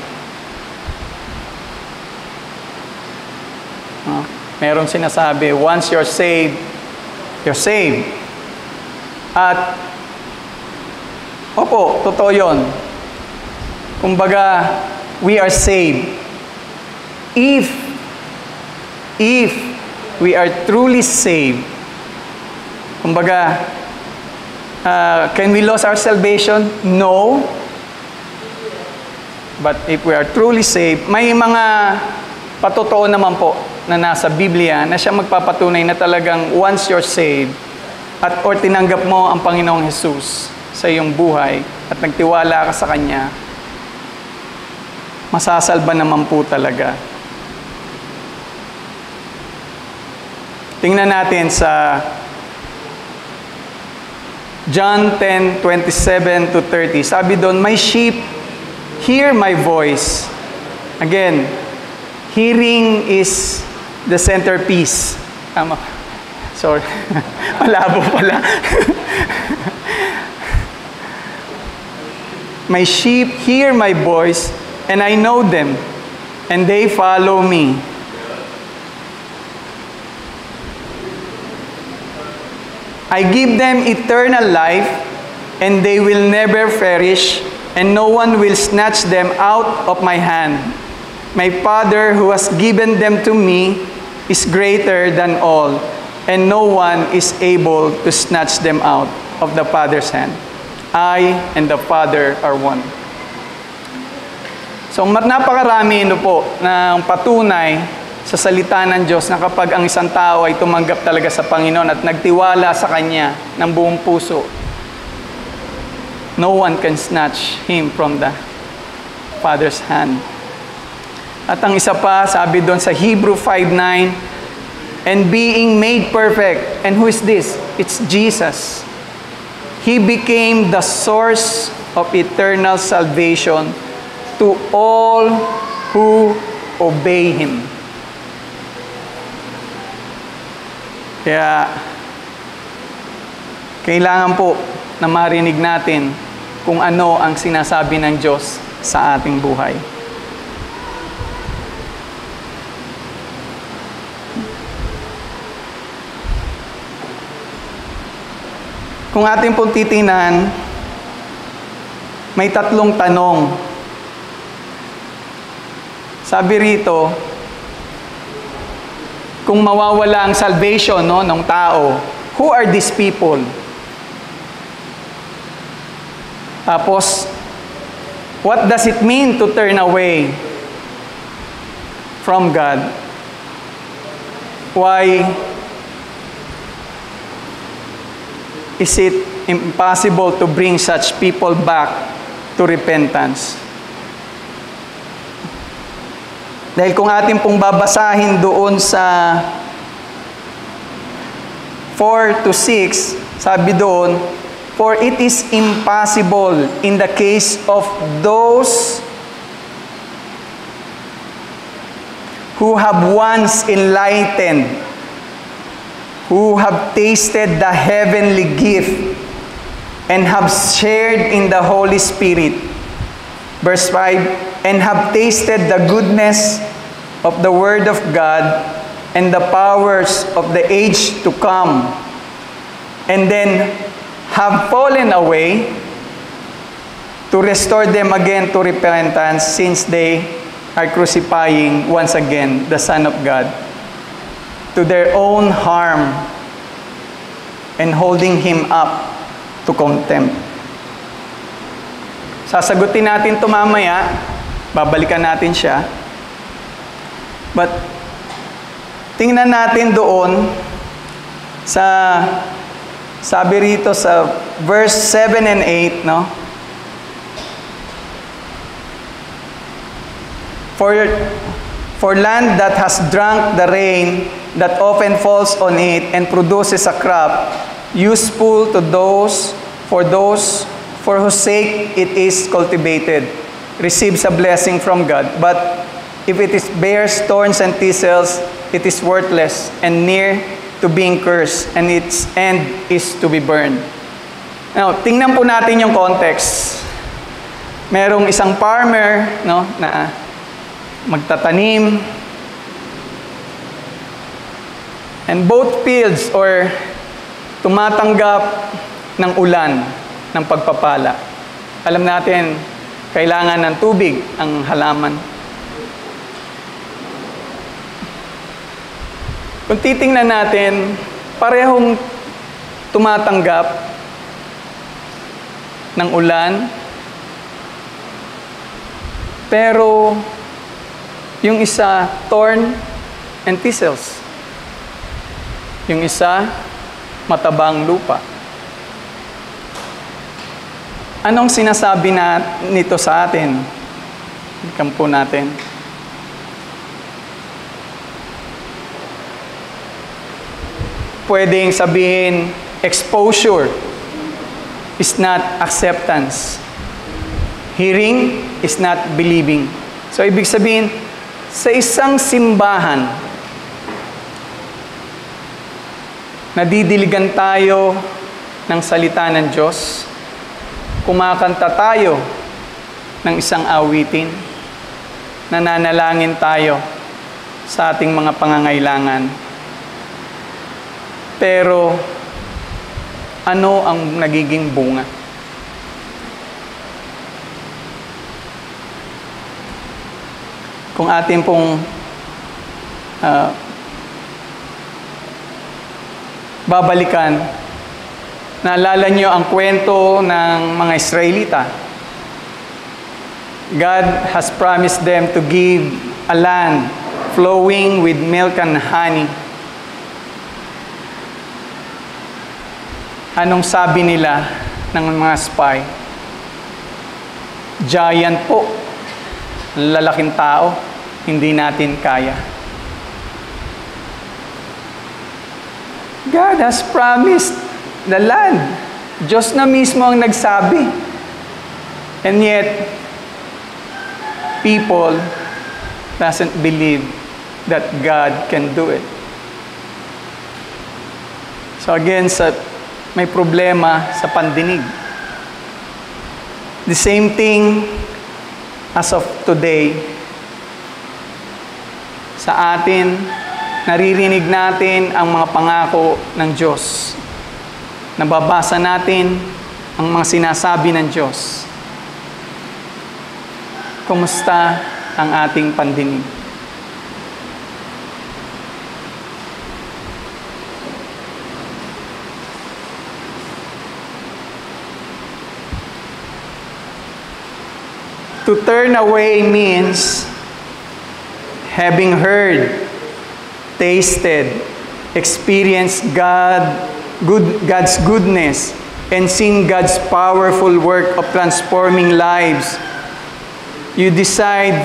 Meron sinasabi, once you're saved, you're saved. At, opo, totoo yun. Kumbaga, we are saved. If we are truly saved, kumbaga, Can we lose our salvation? No. But if we are truly saved, may mga patotoo naman po na nasa Biblia na siya magpapatunay na talagang once you're saved at or tinanggap mo ang Panginoong Jesus sa iyong buhay at nagtiwala ka sa Kanya, masasalba naman po talaga. Tingnan natin sa John 10:27 to 30. Sabi doon, "My sheep hear my voice." Again, hearing is the centerpiece. Tama. Sorry. Malabo pala. "My sheep hear my voice, and I know them, and they follow me." "I give them eternal life, and they will never perish, and no one will snatch them out of my hand. My Father who has given them to me is greater than all, and no one is able to snatch them out of the Father's hand. I and the Father are one." So napakarami po ng patunay sa salita ng Diyos na kapag ang isang tao ay tumanggap talaga sa Panginoon at nagtiwala sa Kanya ng buong puso, no one can snatch him from the Father's hand. At ang isa pa, sabi doon sa Hebrew 5:9, "And being made perfect." And who is this? It's Jesus. "He became the source of eternal salvation to all who obey Him." Kaya, kailangan po na marinig natin kung ano ang sinasabi ng Diyos sa ating buhay. Kung ating pong titingnan, may tatlong tanong. Sabi rito, kung mawawala ang salvation ng tao, who are these people? Tapos, what does it mean to turn away from God? Why is it impossible to bring such people back to repentance? Dahil kung atin pong babasahin doon sa 4 to 6, sabi doon, "For it is impossible in the case of those who have once enlightened, who have tasted the heavenly gift, and have shared in the Holy Spirit." Verse 5, "And have tasted the goodness of the Word of God and the powers of the age to come, and then have fallen away, to restore them again to repentance, since they are crucifying once again the Son of God to their own harm and holding Him up to contempt." Sasagutin natin ito mamaya, babalikan natin siya. But, tingnan natin doon sa, sabi rito sa verse 7 and 8, no? For land that has drunk the rain that often falls on it and produces a crop, useful to those for whose sake it is cultivated, receives a blessing from God. But if it bears thorns and thistles, it is worthless and near to being cursed, and its end is to be burned. Now, tingnan po natin yung context. Merong isang farmer, na magtatanim, and both fields or tumatanggap ng ulan, ng pagpapala. Alam natin, kailangan ng tubig ang halaman. Kung titingnan natin, parehong tumatanggap ng ulan. Pero yung isa, thorn and thistles. Yung isa, matabang lupa. Anong sinasabi nito sa atin? Balikan po natin. Pwedeng sabihin, exposure is not acceptance. Hearing is not believing. So, ibig sabihin, sa isang simbahan, nadidiligan tayo ng salita ng Diyos, kumakanta tayo ng isang awitin, nananalangin tayo sa ating mga pangangailangan. Pero, ano ang nagiging bunga? Kung atin pong babalikan, naalala nyo ang kwento ng mga Israelita. God has promised them to give a land flowing with milk and honey. Anong sabi nila ng mga spy? Giant po. Lalaking tao. Hindi natin kaya. God has promised the land. Diyos na mismo ang nagsabi. And yet, people doesn't believe that God can do it. So again, may problema sa pandinig. The same thing as of today. Sa atin, naririnig natin ang mga pangako ng Diyos. Nababasa natin ang mga sinasabi ng Diyos. Kumusta ang ating pandinig? To turn away means having heard, tasted, experienced God's goodness, and seen God's powerful work of transforming lives. You decide,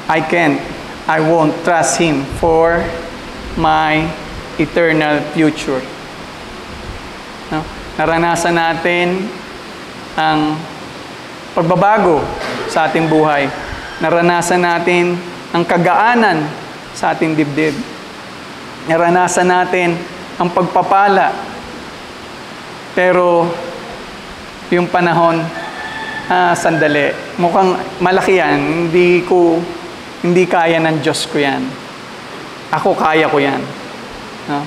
I won't trust Him for my eternal future. No? Naranasan natin ang pagbabago sa ating buhay. Naranasan natin ang kagaanan sa ating dibdib. Naranasan natin ang pagpapala. Pero yung panahon, sandali, mukhang malaki yan. Hindi kaya ng Diyos ko yan. Ako kaya ko yan. No?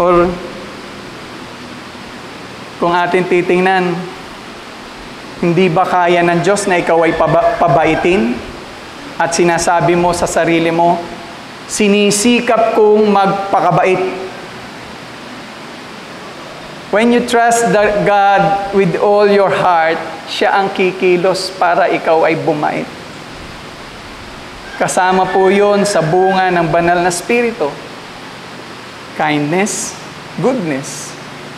Or kung atin titingnan, hindi ba kaya ng Diyos na ikaw ay pabaitin? At sinasabi mo sa sarili mo, sinisikap kong magpakabait. When you trust God with all your heart, siya ang kikilos para ikaw ay bumait. Kasama po yun sa bunga ng banal na spirito. Kindness, goodness.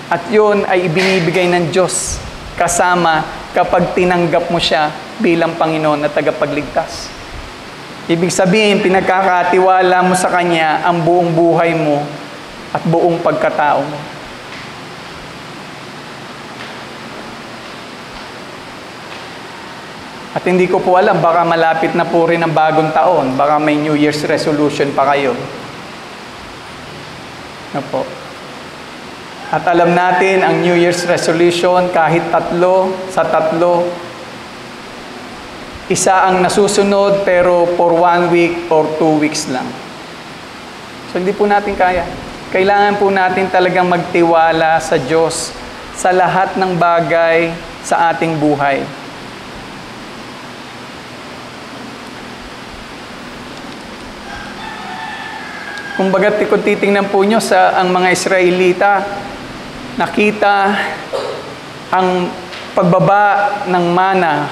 At yun ay ibinibigay ng Diyos kasama kapag tinanggap mo siya bilang Panginoon at tagapagligtas. Ibig sabihin, pinagkakatiwala mo sa Kanya ang buong buhay mo at buong pagkatao mo. At hindi ko po alam, baka malapit na po rin ang bagong taon. Baka may New Year's resolution pa kayo. Ano po? At alam natin, ang New Year's resolution, kahit sa tatlo, isa ang nasusunod, pero for 1 week or 2 weeks lang. So, hindi po natin kaya. Kailangan po natin talagang magtiwala sa Diyos sa lahat ng bagay sa ating buhay. Kung bagat kung titingnan po nyo sa ang mga Israelita, nakita ang pagbaba ng mana,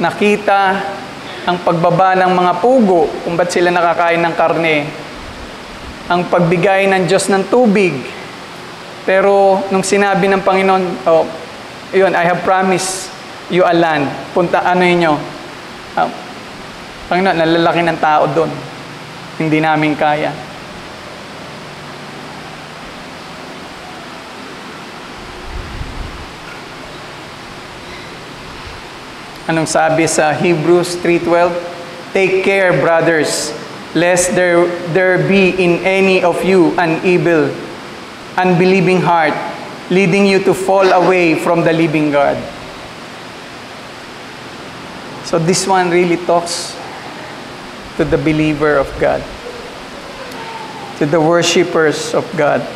nakita ang pagbaba ng mga pugo kung ba't sila nakakain ng karne, ang pagbigay ng Diyos ng tubig. Pero nung sinabi ng Panginoon, yun, I have promised you a land. Punta, Panginoon, nalalaki ng tao doon. Hindi namin kaya. Anong sabi sa Hebrews 3:12? Take care, brothers, lest there be in any of you an evil, unbelieving heart, leading you to fall away from the living God. So this one really talks to the believer of God, to the worshipers of God.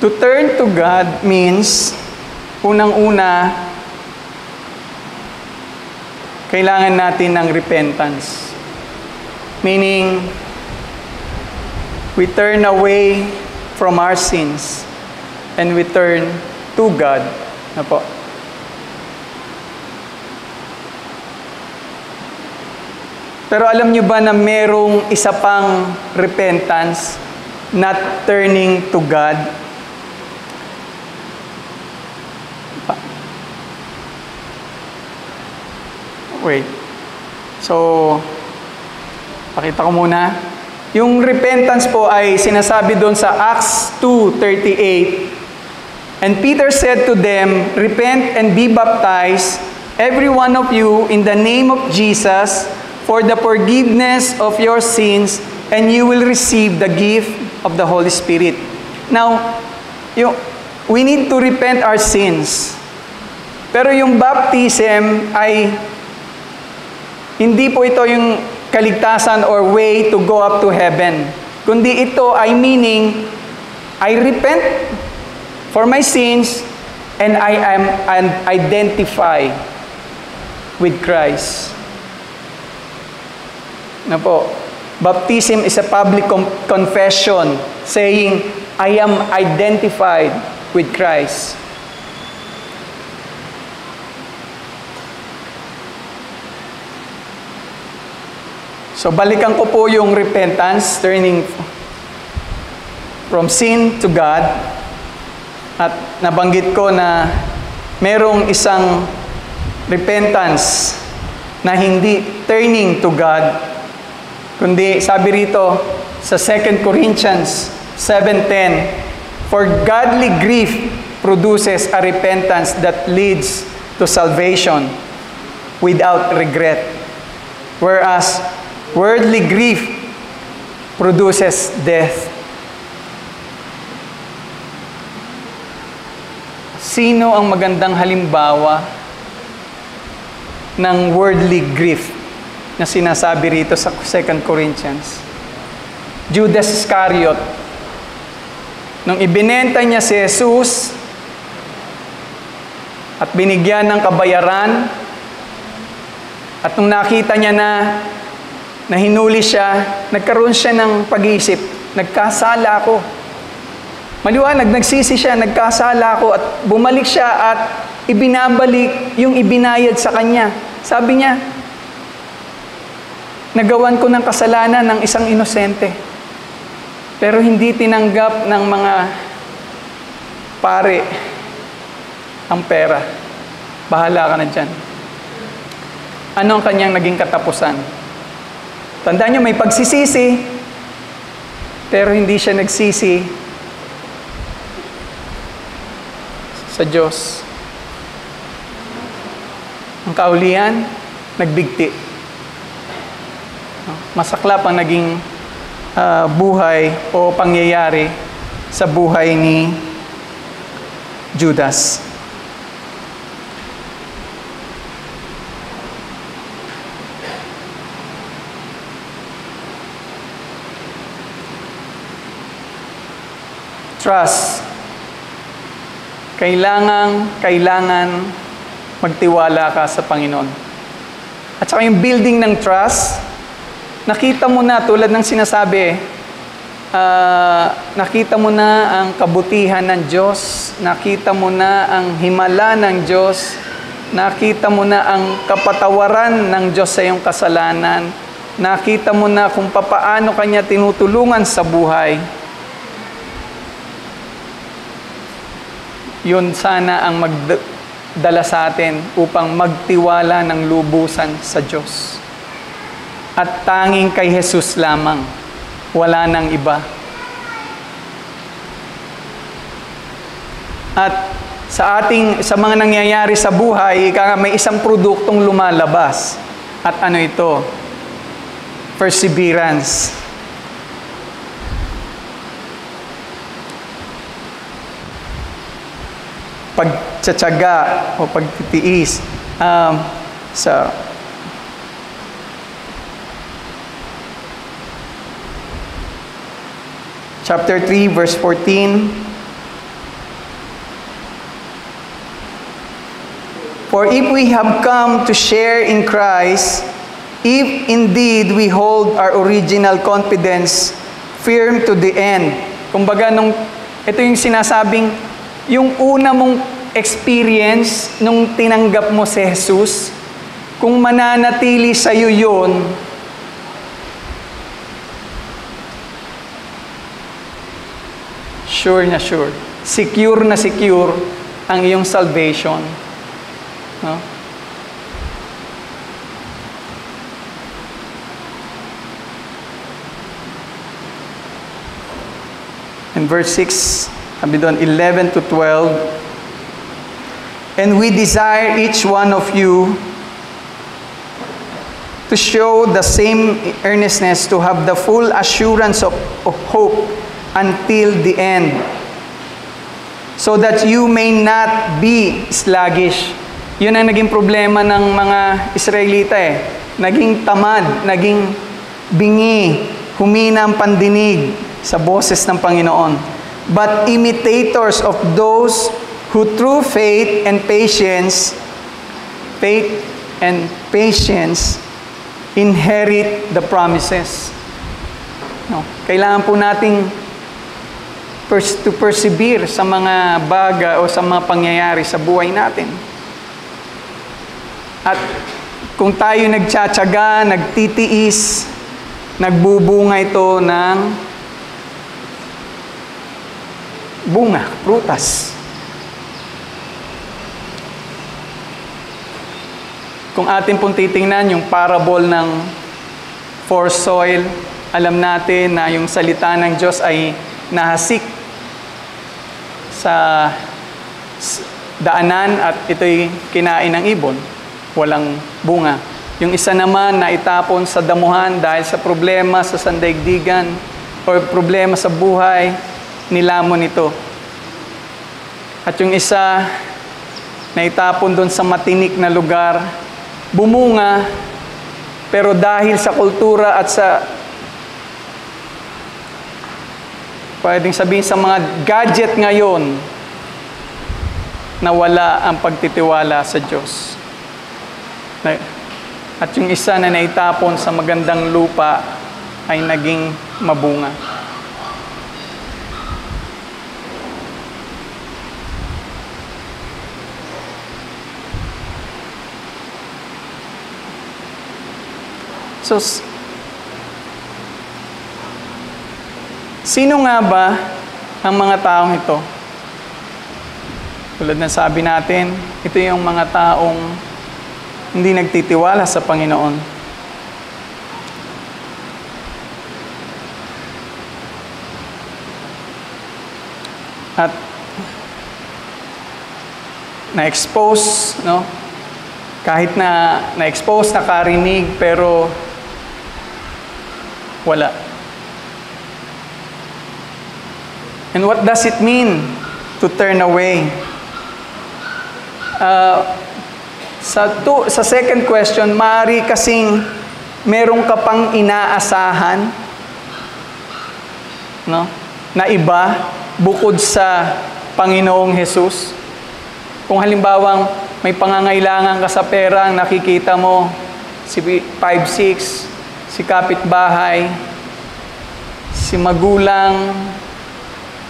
To turn to God means, unang-una, kailangan natin ng repentance. Meaning, we turn away from our sins and we turn to God. Na po. Pero alam niyo ba na merong isa pang repentance, not turning to God? Wait. So, pakita ko muna. Yung repentance po ay sinasabi doon sa Acts 2:38. And Peter said to them, repent and be baptized, every one of you, in the name of Jesus, for the forgiveness of your sins, and you will receive the gift of the Holy Spirit. Now, we need to repent our sins. Pero yung baptism ay hindi po ito yung kaligtasan or way to go up to heaven. Kundi ito ay meaning, I repent for my sins and I am identify with Christ. Na po, baptism is a public confession saying, I am identified with Christ. So balikan ko po yung repentance, turning from sin to God. At nabanggit ko na merong isang repentance na hindi turning to God, kundi sabi rito sa 2 Corinthians 7:10, for godly grief produces a repentance that leads to salvation without regret, whereas worldly grief produces death. Sino ang magandang halimbawa ng worldly grief na sinasabi rito sa 2 Corinthians? Judas Iscariot. Nung ibinenta niya si Jesus at binigyan ng kabayaran, at nung nakita niya na hinuli siya, nagkaroon siya ng pag-iisip, nagkasala ako. Maliwanag, nagsisi siya, nagkasala ako, at bumalik siya at ibinabalik yung ibinayad sa kanya. Sabi niya, nagawan ko ng kasalanan ng isang inosente. Pero hindi tinanggap ng mga pare ang pera. Bahala ka na dyan. Ano ang kanyang naging katapusan? Tandaan niyo, may pagsisisi, pero hindi siya nagsisi sa Diyos. Ang kaulian, nagbigti. Masaklap ang naging buhay o pangyayari sa buhay ni Judas. trust. Kailangan magtiwala ka sa Panginoon. At saka yung building ng trust, nakita mo na, tulad ng sinasabi, nakita mo na ang kabutihan ng Diyos, nakita mo na ang himala ng Diyos, nakita mo na ang kapatawaran ng Diyos sa iyong kasalanan, nakita mo na kung papaano Kanya tinutulungan sa buhay. Yun sana ang magdala sa atin upang magtiwala ng lubusan sa Diyos. At tanging kay Jesus lamang, wala nang iba. At sa mga nangyayari sa buhay, may isang produktong lumalabas. At ano ito? Perseverance. Pagtsatsaga o pagtitiis. Chapter 3, verse 14. For if we have come to share in Christ, if indeed we hold our original confidence firm to the end. Kumbaga, ito yung sinasabing, yung una mong experience nung tinanggap mo si Jesus, kung mananatili sa iyo yun, sure na sure, secure na secure ang iyong salvation. No? In verse 6, sabi doon, 11 to 12, and we desire each one of you to show the same earnestness, to have the full assurance of hope until the end, so that you may not be sluggish. Yun ang naging problema ng mga Israelita Naging tamad, naging bingi, humina ang pandinig sa boses ng Panginoon. But imitators of those who through faith and patience inherit the promises. No, kailangan po nating to persevere sa mga bagay o sa mga pangyayari sa buhay natin. At kung tayo nagtsatsaga, nagtitiis, nagbubunga ito ng bunga, prutas. Kung atin pong titingnan yung parable ng forced soil, alam natin na yung salita ng Diyos ay nahasik sa daanan at ito'y kinain ng ibon. Walang bunga. Yung isa naman na itapon sa damuhan dahil sa problema sa sandaigdigan o problema sa buhay, nilamon ito. At yung isa na itapon doon sa matinik na lugar, bumunga, pero dahil sa kultura at sa pwedeng sabihin sa mga gadget ngayon, nawala ang pagtitiwala sa Diyos. At yung isa na naitapon sa magandang lupa ay naging mabunga. So, sino nga ba ang mga taong ito? Tulad ng sabi natin, ito yung mga taong hindi nagtitiwala sa Panginoon. At na-expose, no? Kahit na na-expose, nakarinig, pero wala. And what does it mean to turn away? Sa second question, maaari kasing meron ka pang inaasahan, no? Na iba bukod sa Panginoong Jesus? Kung halimbawang may pangangailangan ka sa pera, nakikita mo si 5-6, si kapitbahay, si magulang,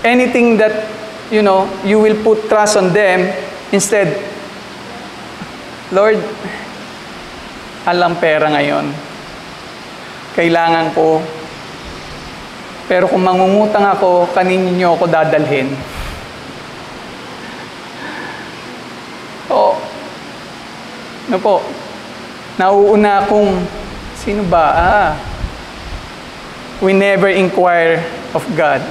anything that, you will put trust on them, instead, Lord, alam pera ngayon. Kailangan ko. Pero kung mangungutang ako, kanino niyo ako dadalhin? O, nauuna akong, sino ba? We never inquire of God.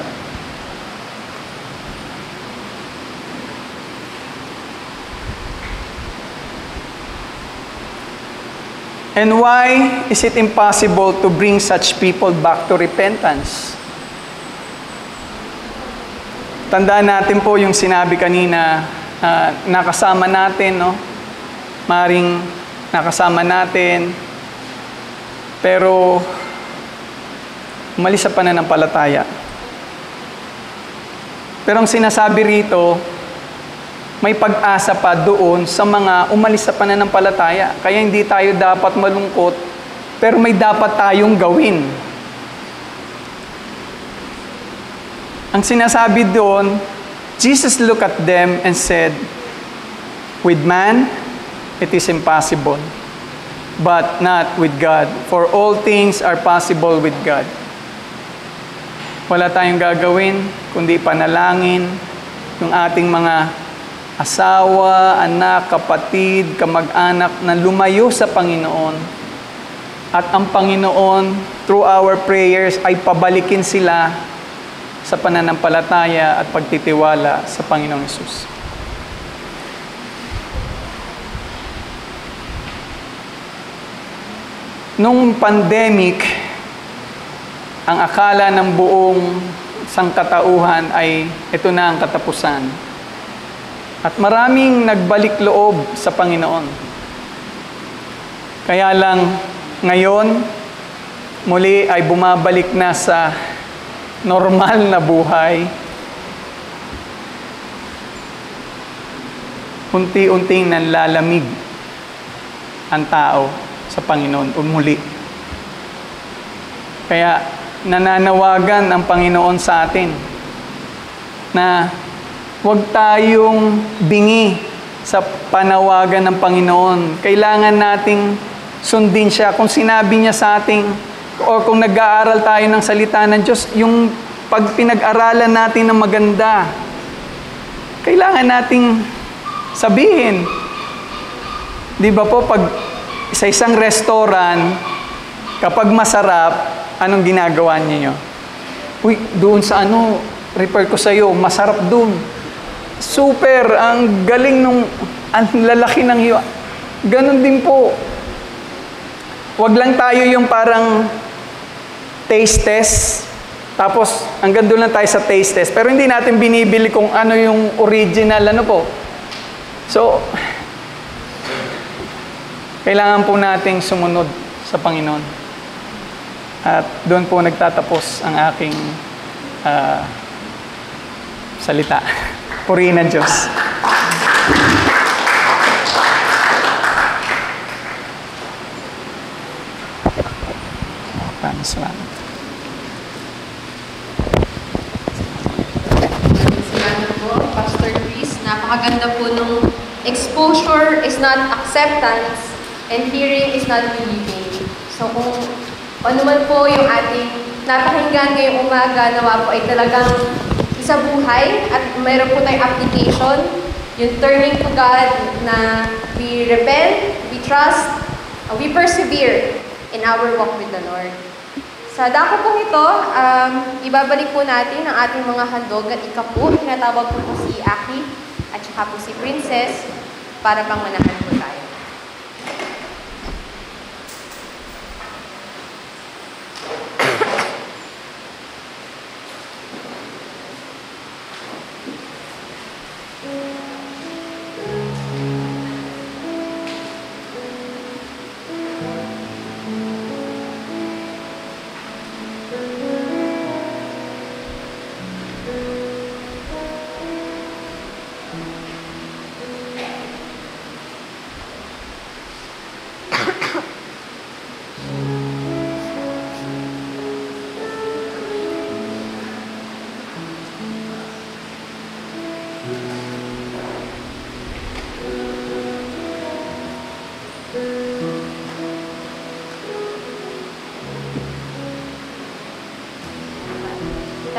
And why is it impossible to bring such people back to repentance? Tandaan natin po yung sinabi kanina, nakasama natin, no? Maring nakasama natin, pero umalis sa pananampalataya. Pero ang sinasabi rito, may pag-asa pa doon sa mga umalis sa pananampalataya. Kaya hindi tayo dapat malungkot, pero may dapat tayong gawin. Ang sinasabi doon, Jesus looked at them and said, "With man, it is impossible, but not with God. For all things are possible with God." Wala tayong gagawin, kundi panalangin yung ating mga asawa, anak, kapatid, kamag-anak na lumayo sa Panginoon. At ang Panginoon, through our prayers, ay pabalikin sila sa pananampalataya at pagtitiwala sa Panginoong Hesus. Nung pandemic, ang akala ng buong sangkatauhan ay ito na ang katapusan. At maraming nagbalik loob sa Panginoon. Kaya lang ngayon, muli ay bumabalik na sa normal na buhay. Unti-unting nanlalamig ang tao sa Panginoon muli. Kaya nananawagan ang Panginoon sa atin na huwag tayong bingi sa panawagan ng Panginoon. Kailangan nating sundin siya. Kung sinabi niya sa ating, o kung nag-aaral tayo ng salita ng Diyos, yung pag pinag-aralan natin ng maganda, kailangan nating sabihin. Di ba po, pag sa isang restaurant, kapag masarap, anong ginagawa niyo? Uy, doon sa refer ko sa'yo, masarap doon. Super, ang galing ang lalaki ng hiwa. Ganon din po. Huwag lang tayo yung parang taste test. Tapos, hanggang doon lang tayo sa taste test. Pero hindi natin binibili kung ano yung original, po. So, kailangan po nating sumunod sa Panginoon. At doon po nagtatapos ang aking salita. Purihin ng Diyos. Salamat. Salamat po, Pastor Chris. Napakaganda po nung exposure is not acceptance and hearing is not believing. So kung ano man po yung ating napakinggan ngayong umaga, nawa po ay talagang sa buhay at mayroon po tayong application, yung turning to God na we repent, we trust, we persevere in our walk with the Lord. Sa dako po ito, ibabalik po natin ang ating mga handog at ikapu. Tinatawag po si Aki at saka po si Princess para pangmanahan po tayo.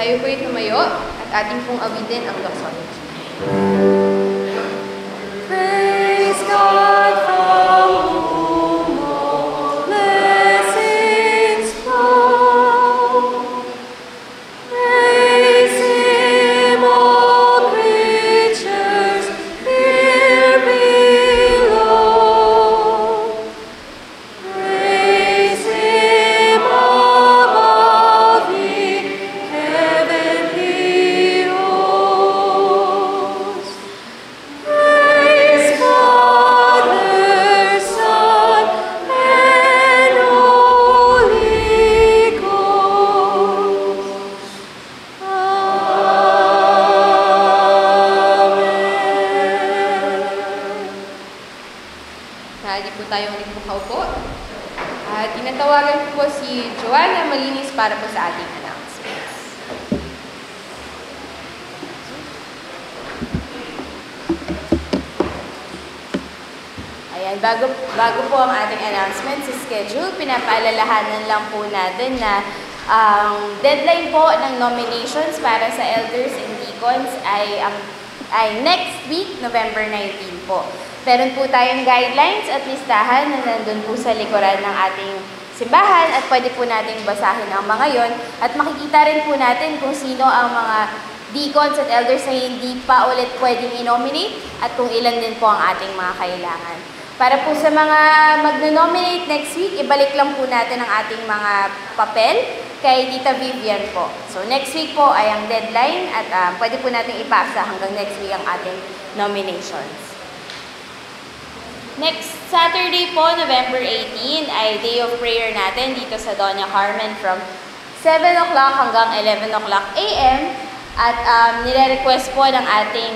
Tayo po'y tumayo at ating pong awitin ang doxology. Praise God from whom all blessings flow. Praise Him, all creatures here below. Praise Him above ye heavenly hosts. Praise Father, Son, and Holy Ghost. Amen. Lagi po tayong ulit makaupo. At tinatawagan po si Joanna Malinis para po sa ating announcements. Ayan, bago po ang ating announcements sa schedule, pinapaalalahanan lang po natin na ang deadline po ng nominations para sa elders and deacons ay next week, November 19 po. Meron po tayong guidelines at listahan na nandun po sa likuran ng ating simbahan at pwede po nating basahin ang mga yon at makikita rin po natin kung sino ang mga deacons at elders na hindi pa ulit pwedeng i-nominate at kung ilan din po ang ating mga kailangan. Para po sa mga mag-nominate next week, ibalik lang po natin ang ating mga papel kay Tita Vivian po. So next week po ay ang deadline at pwede po natin ipasa hanggang next week ang ating nominations. Next Saturday po, November 18, ay day of prayer natin dito sa Doña Carmen from 7 o'clock hanggang 11 o'clock a.m. At nire-request po ng ating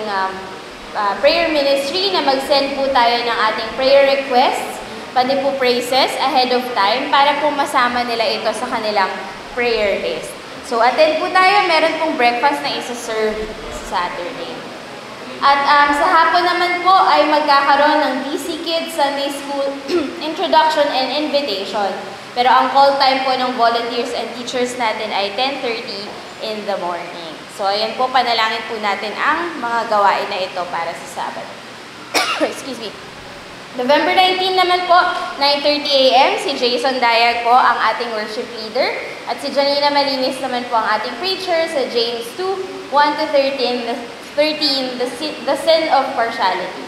prayer ministry na mag-send po tayo ng ating prayer requests, pati po praises ahead of time para po masama nila ito sa kanilang prayer list. So attend po tayo, meron pong breakfast na isa-serve sa Saturday. At sa hapon naman po ay magkakaroon ng DC Kids Sunday School Introduction and Invitation. Pero ang call time po ng volunteers and teachers natin ay 10:30 in the morning. So ayan po, panalangin po natin ang mga gawain na ito para sa Sabado. Excuse me. November 19 naman po, 9:30 a.m. si Jason Dayag po ang ating worship leader. At si Janina Malinis naman po ang ating preacher sa James 2, 1-13, the sin of partiality.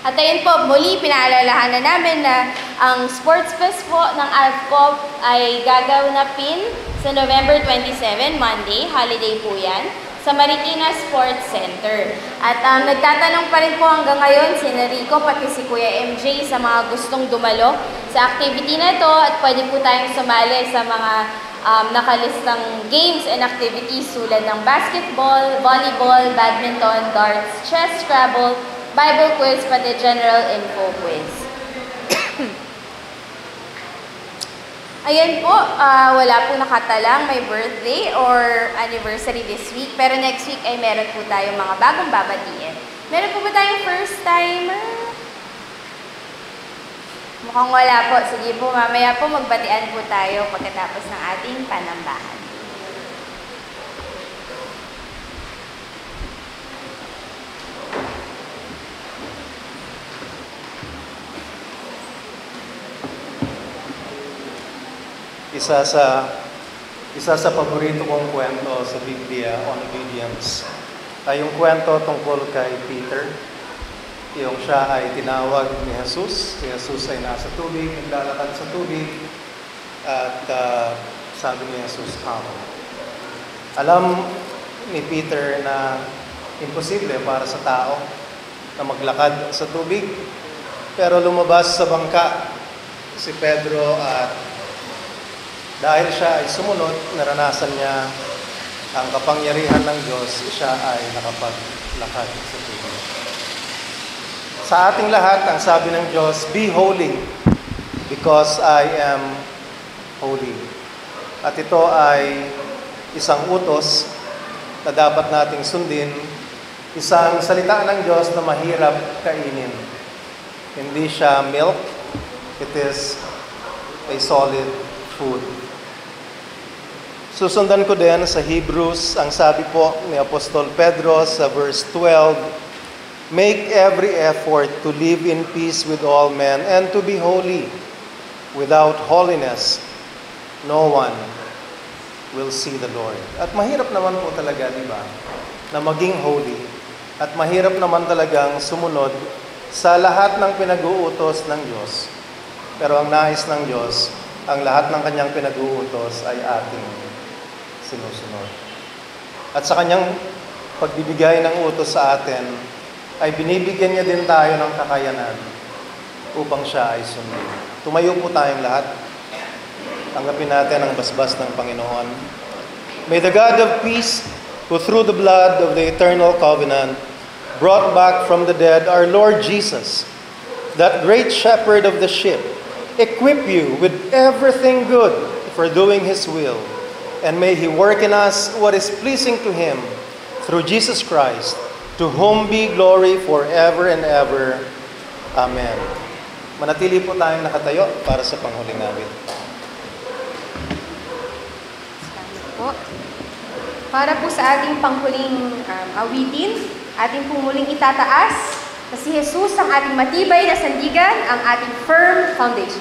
At ayun po, muli pinaalalahanan namin na ang Sports Fest po ng ALFCOP ay gaganapin sa November 27, Monday, holiday po yan, sa Marikina Sports Center. At nagtatanong pa rin po hanggang ngayon si Rico pati si Kuya MJ sa mga gustong dumalo sa activity na ito at pwede po tayong sumali sa mga nakalistang games and activities tulad ng basketball, volleyball, badminton, darts, chess, Scrabble, Bible quiz, pati general info quiz. Ayan po, wala po nakatalang may birthday or anniversary this week, pero next week ay meron po tayong mga bagong babatiin. Meron po ba tayong first timer? Mukhang wala po. Sige po, mamaya po magbatian po tayo pagkatapos ng ating panambahan. Isa sa paborito kong kwento sa Biblia on obedience ay yung kwento tungkol kay Peter. Yung siya ay tinawag ni Jesus. Si Jesus ay nasa tubig, naglalakad sa tubig, at sabi ni Jesus, come. Alam ni Peter na imposible para sa tao na maglakad sa tubig. Pero lumabas sa bangka si Pedro at dahil siya ay sumunod, naranasan niya ang kapangyarihan ng Diyos, siya ay nakapaglakad sa tubig. Sa ating lahat, ang sabi ng Diyos, be holy because I am holy. At ito ay isang utos na dapat nating sundin, isang salita ng Diyos na mahirap kainin. Hindi siya milk, it is a solid food. Susundan ko din sa Hebrews, ang sabi po ni Apostol Pedro sa verse 12, make every effort to live in peace with all men and to be holy. Without holiness, no one will see the Lord. At mahirap naman po talaga, di ba, na maging holy. At mahirap naman talagang sumunod sa lahat ng pinag-uutos ng Diyos. Pero ang nais ng Diyos, ang lahat ng kanyang pinag-uutos ay ating sinusunod. At sa kanyang pagbibigay ng utos sa atin, ay binibigyan niya din tayo ng kakayanan upang siya ay sundin. Tumayo po tayong lahat. Tanggapin natin ang basbas ng Panginoon. May the God of peace, who through the blood of the eternal covenant brought back from the dead our Lord Jesus, that great shepherd of the sheep, equip you with everything good for doing His will, and may He work in us what is pleasing to Him through Jesus Christ, to whom be glory forever and ever. Amen. Manatili po tayong nakatayo para sa panghuling awit. Salamat po. Para po sa ating panghuling awitin, ating pong muling itataas na si Jesus ang ating matibay na sandigan, ang ating firm foundation.